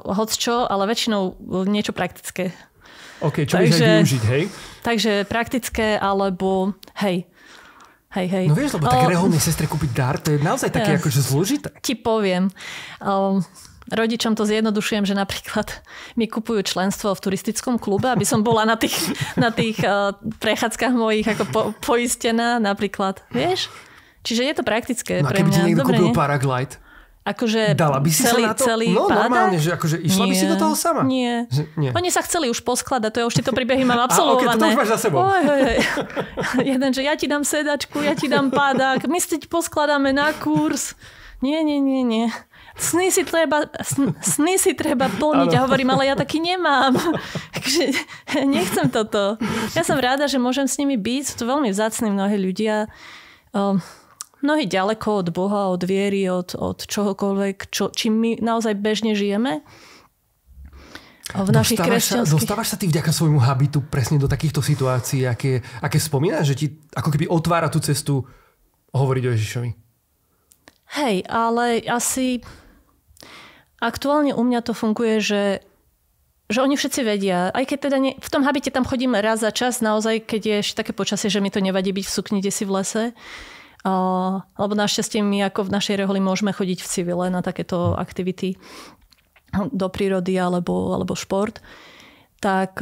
hocčo, ale väčšinou niečo praktické. OK, čo vieš aj využiť, hej? Takže praktické, alebo hej. No vieš, lebo tak reholnej sestre kúpiť dar, to je naozaj také akože zložité. Ti poviem. Rodičom to zjednodušujem, že napríklad mi kupujú členstvo v turistickom klube, aby som bola na tých prechádzkach mojich ako poistená napríklad. Vieš? Čiže je to praktické pre mňa. No a keby ti niekto kúpil paraglide? Akože dala by si celý, sa na to? Celý no páda? Normálne, že akože išla by si do toho sama? Nie. Nie. Oni sa chceli už poskladať, to ja už tieto príbehy mám absolvované. OK, to už máš za sebou. Jeden, že ja ti dám sedačku, ja ti dám pádák, my si poskladáme na kurz. Nie. Sny si treba plniť. A hovorím, ale ja taký nemám. Takže nechcem toto. Ja som ráda, že môžem s nimi byť. Sú to veľmi vzácni mnohí ľudia. Mnohí ďaleko od Boha, od viery, od čohokoľvek, čím my naozaj bežne žijeme. V našich kresťanských... Dostávaš sa ty vďaka svojmu habitu presne do takýchto situácií, aké spomínaš, že ti ako keby otvára tú cestu hovoriť o Ježišovi? Hej, ale asi... Aktuálne u mňa to funguje, že oni všetci vedia. Aj keď teda v tom habite tam chodíme raz za čas, naozaj, keď je ešte také počasie, že mi to nevadí byť v sukni desi v lese. Lebo našťastie my ako v našej reholi môžeme chodiť v civile na takéto aktivity do prírody alebo šport. Tak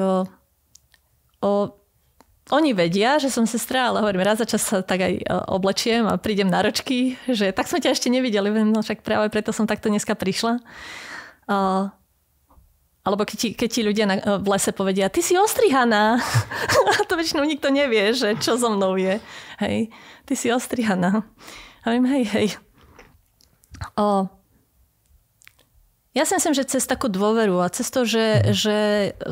oni vedia, že som sestra, ale hovorím, raz za čas sa tak aj oblečiem a prídem na ročky, že tak sme ťa ešte nevideli, no však práve preto som takto dneska prišla. Alebo keď ti ľudia v lese povedia, ty si ostrihaná. A to väčšinou nikto nevie, že čo so mnou je. Hej, ty si ostrihaná. A viem, hej. Ja si myslím, že cez takú dôveru a cez to, že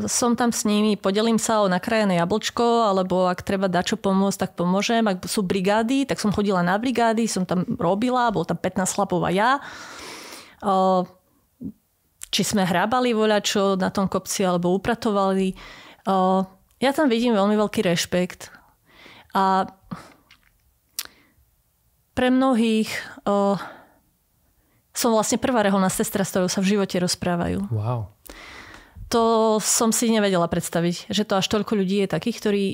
som tam s nimi, podelím sa o nakrájené jablčko, alebo ak treba dačo pomôcť, tak pomôžem. Ak sú brigády, tak som chodila na brigády, som tam robila, bol tam 15 chlapov a ja. Či sme hrábali voľačo na tom kopci, alebo upratovali. Ja tam vidím veľmi veľký rešpekt. A pre mnohých... som vlastne prvá reholná sestra, s ktorou sa v živote rozprávajú. Wow. To som si nevedela predstaviť, že to až toľko ľudí je takých, ktorí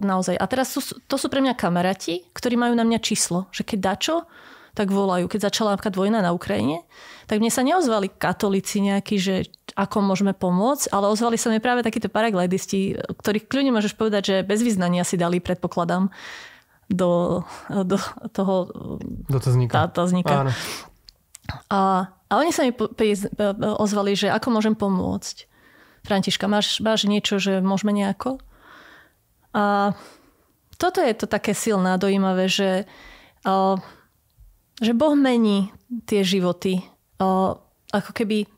naozaj... A teraz to sú pre mňa kamaráti, ktorí majú na mňa číslo. Že keď dačo, tak volajú. Keď začala napríklad vojna na Ukrajine, tak mne sa neozvali katolíci nejakí, že ako môžeme pomôcť, ale ozvali sa mi práve takíto paraglajdisti, ktorých kľudne môžeš povedať, že bez vyznania si dali, predpokladám, do toho tazníka. Áno. A oni sa mi ozvali, že ako môžem pomôcť. Františka, máš niečo, že môžeme nejako? A toto je to také silné a dojímavé, že Boh mení tie životy. Ako keby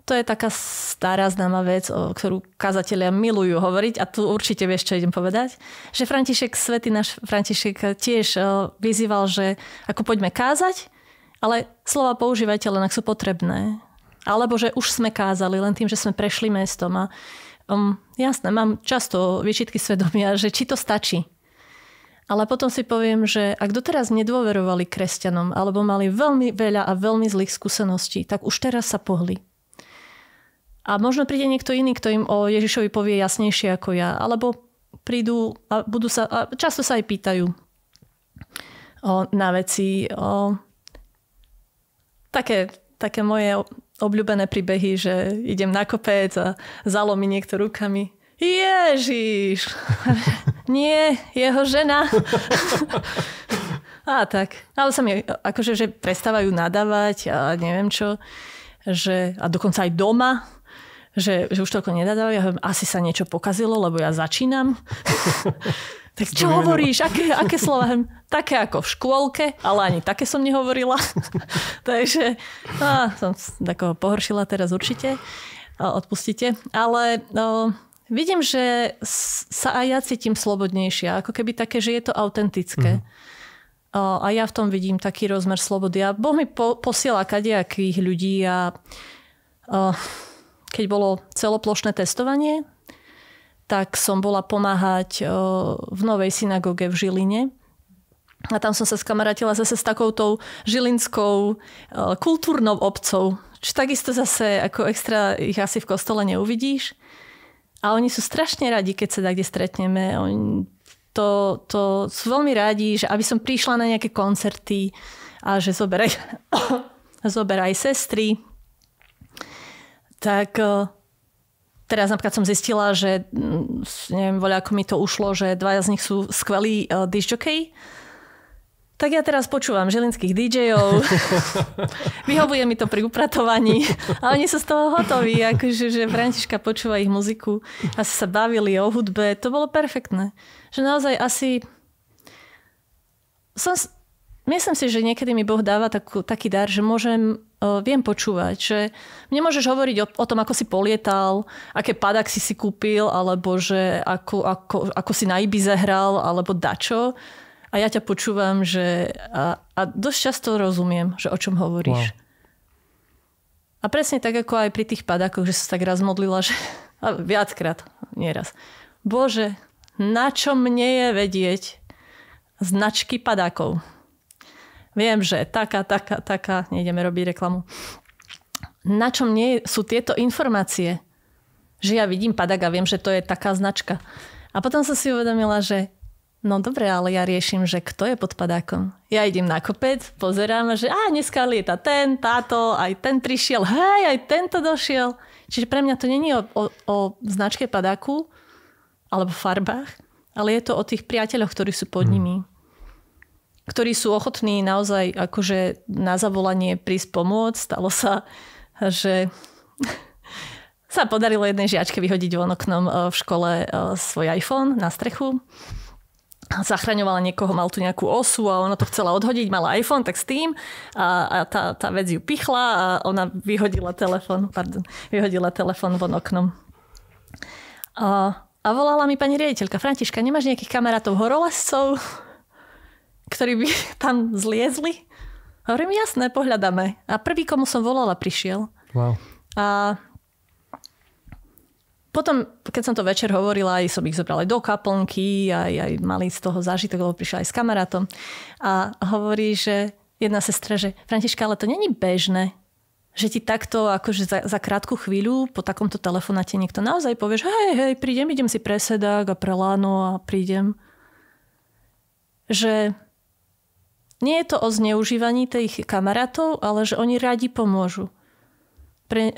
to je taká stará známa vec, o ktorú kazatelia milujú hovoriť a tu určite vieš, čo idem povedať. Že František, svätý náš František tiež vyzýval, že ako poďme kázať, ale slova používajte len, ak sú potrebné. Alebo že už sme kázali len tým, že sme prešli mestom. A jasné, mám často výčitky svedomia, že či to stačí. Ale potom si poviem, že ak doteraz nedôverovali kresťanom alebo mali veľmi veľa a veľmi zlých skúseností, tak už teraz sa pohli. A možno príde niekto iný, kto im o Ježišovi povie jasnejšie ako ja. Alebo prídu a často sa aj pýtajú na veci. Také moje obľúbené príbehy, že idem na kopec a zalomí niekto rukami. Ježiš! Nie, jeho žena. A tak. Ale sa mi akože, že prestávajú nadávať a neviem čo. A dokonca aj doma. Že už toľko nenadávajú. Ja hovorím, asi sa niečo pokazilo, lebo ja začínam. Tak čo hovoríš? Aké slova? Také ako v škôlke, ale ani také som nehovorila. Takže som takého pohoršila teraz určite. Odpustite. Ale vidím, že sa aj ja cítim slobodnejšia. Ako keby také, že je to autentické. A ja v tom vidím taký rozmer slobody. A Boh mi posiela kadejakých ľudí a keď bolo celoplošné testovanie, tak som bola pomáhať v novej synagóge v Žiline. A tam som sa skamarátila zase s takoutou žilinskou kultúrnou obcou. Čiže takisto zase ako extra ich asi v kostole neuvidíš. A oni sú strašne radi, keď sa kde stretneme. Oni to sú veľmi radi, že aby som prišla na nejaké koncerty a že zoberaj sestry. Tak... Teraz napríklad som zistila, že neviem, ako mi to ušlo, že dvaja z nich sú skvelí discjokej. Tak ja teraz počúvam žilinských DJov. Vyhovuje mi to pri upratovaní. A oni sú z toho hotoví. Akože, že Františka počúva ich muziku. Asi sa bavili o hudbe. To bolo perfektné. Že naozaj asi... Myslím si, že niekedy mi Boh dáva taký dar, že viem počúvať. Že mne môžeš hovoriť o tom, ako si polietal, aké padak si kúpil, alebo že ako si na Ibize hral, alebo dačo. A ja ťa počúvam, že a dosť často rozumiem, že o čom hovoríš. Wow. A presne tak, ako aj pri tých padakoch, že sa tak raz modlila, že a viackrát, nieraz. Bože, na čo mne je vedieť značky padákov? Viem, že taká, nejdeme robiť reklamu. Na čo mne sú tieto informácie? Že ja vidím padak a viem, že to je taká značka. A potom som si uvedomila, že no dobre, ale ja riešim, že kto je pod padákom. Ja idem na kopec, pozerám, že dneska lieta táto, aj ten prišiel, aj tento došiel. Čiže pre mňa to nie je o značke padáku alebo farbách, ale je to o tých priateľoch, ktorí sú pod nimi. Ktorí sú ochotní naozaj akože na zavolanie prísť pomôcť. Stalo sa, že sa podarilo jednej žiačke vyhodiť von oknom v škole svoj iPhone na strechu. zachraňovala niekoho, mal tu nejakú osu a ona to chcela odhodiť, mala iPhone, tak s tým a tá vec ju pichla a ona vyhodila telefón von oknom. A volala mi pani riaditeľka: Františka, nemáš nejakých kamarátov horolezcov, ktorí by tam zliezli? Hovorím, jasné, pohľadáme. A prvý, komu som volala, prišiel. Wow. A potom, keď som to večer hovorila, aj som ich zobrala do kaplnky, aj mali z toho zážitok, lebo prišla aj s kamarátom. A hovorí, že jedna sestra, že Františka, ale to není bežné, že ti takto akože za krátku chvíľu po takomto telefonáte niekto naozaj povieš, hej, prídem, idem si pre sedák a pre láno a prídem. Že nie je to o zneužívaní tých kamarátov, ale že oni radi pomôžu.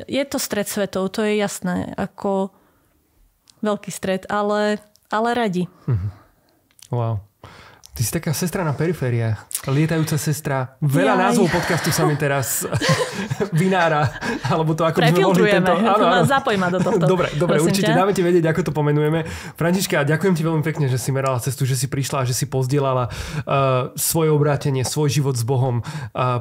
Je to stret svetov, to je jasné, ako veľký stret, ale radi. Wow. Ty si taká sestra na perifériách. Lietajúca sestra. Veľa názvov podcastu sa mi teraz vynára. Alebo to ako by sme mohli tento... Áno. Zapoj ma do tohto. Dobre, určite dáme ti vedieť, ako to pomenujeme. Františka, ďakujem ti veľmi pekne, že si merala cestu, že si prišla a že si pozdielala svoje obrátenie, svoj život s Bohom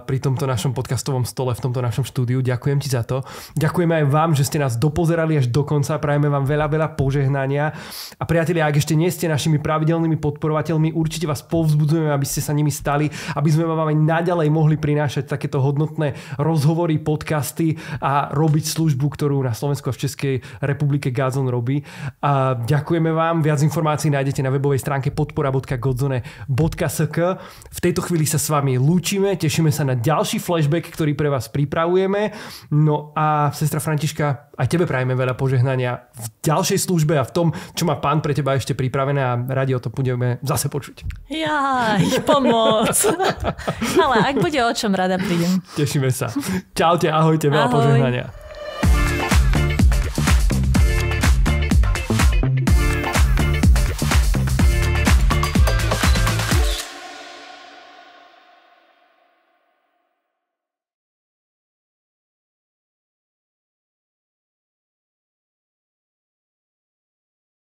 pri tomto našom podcastovom stole, v tomto našom štúdiu. Ďakujem ti za to. Ďakujeme aj vám, že ste nás dopozerali až do konca. Prajeme vám veľa požehnania. A priatelia, ak ešte nie ste našimi pravidelnými podporovateľmi, určite vás povzbudzujeme, aby ste sa nimi stali, aby sme vám aj naďalej mohli prinášať takéto hodnotné rozhovory, podcasty a robiť službu, ktorú na Slovensku a v Českej republike Godzone robí. A ďakujeme vám. Viac informácií nájdete na webovej stránke podpora.godzone.sk. V tejto chvíli sa s vami lúčime, tešíme sa na ďalší flashback, ktorý pre vás pripravujeme. No a sestra Františka, aj tebe prajeme veľa požehnania v ďalšej službe a v tom, čo má Pán pre teba ešte pripravené, a radi o to budeme zase počuť. Jaj, pomoc. Ale ak bude o čom, rada prídem. Tešíme sa. Čaute, ahojte, veľa požehnania.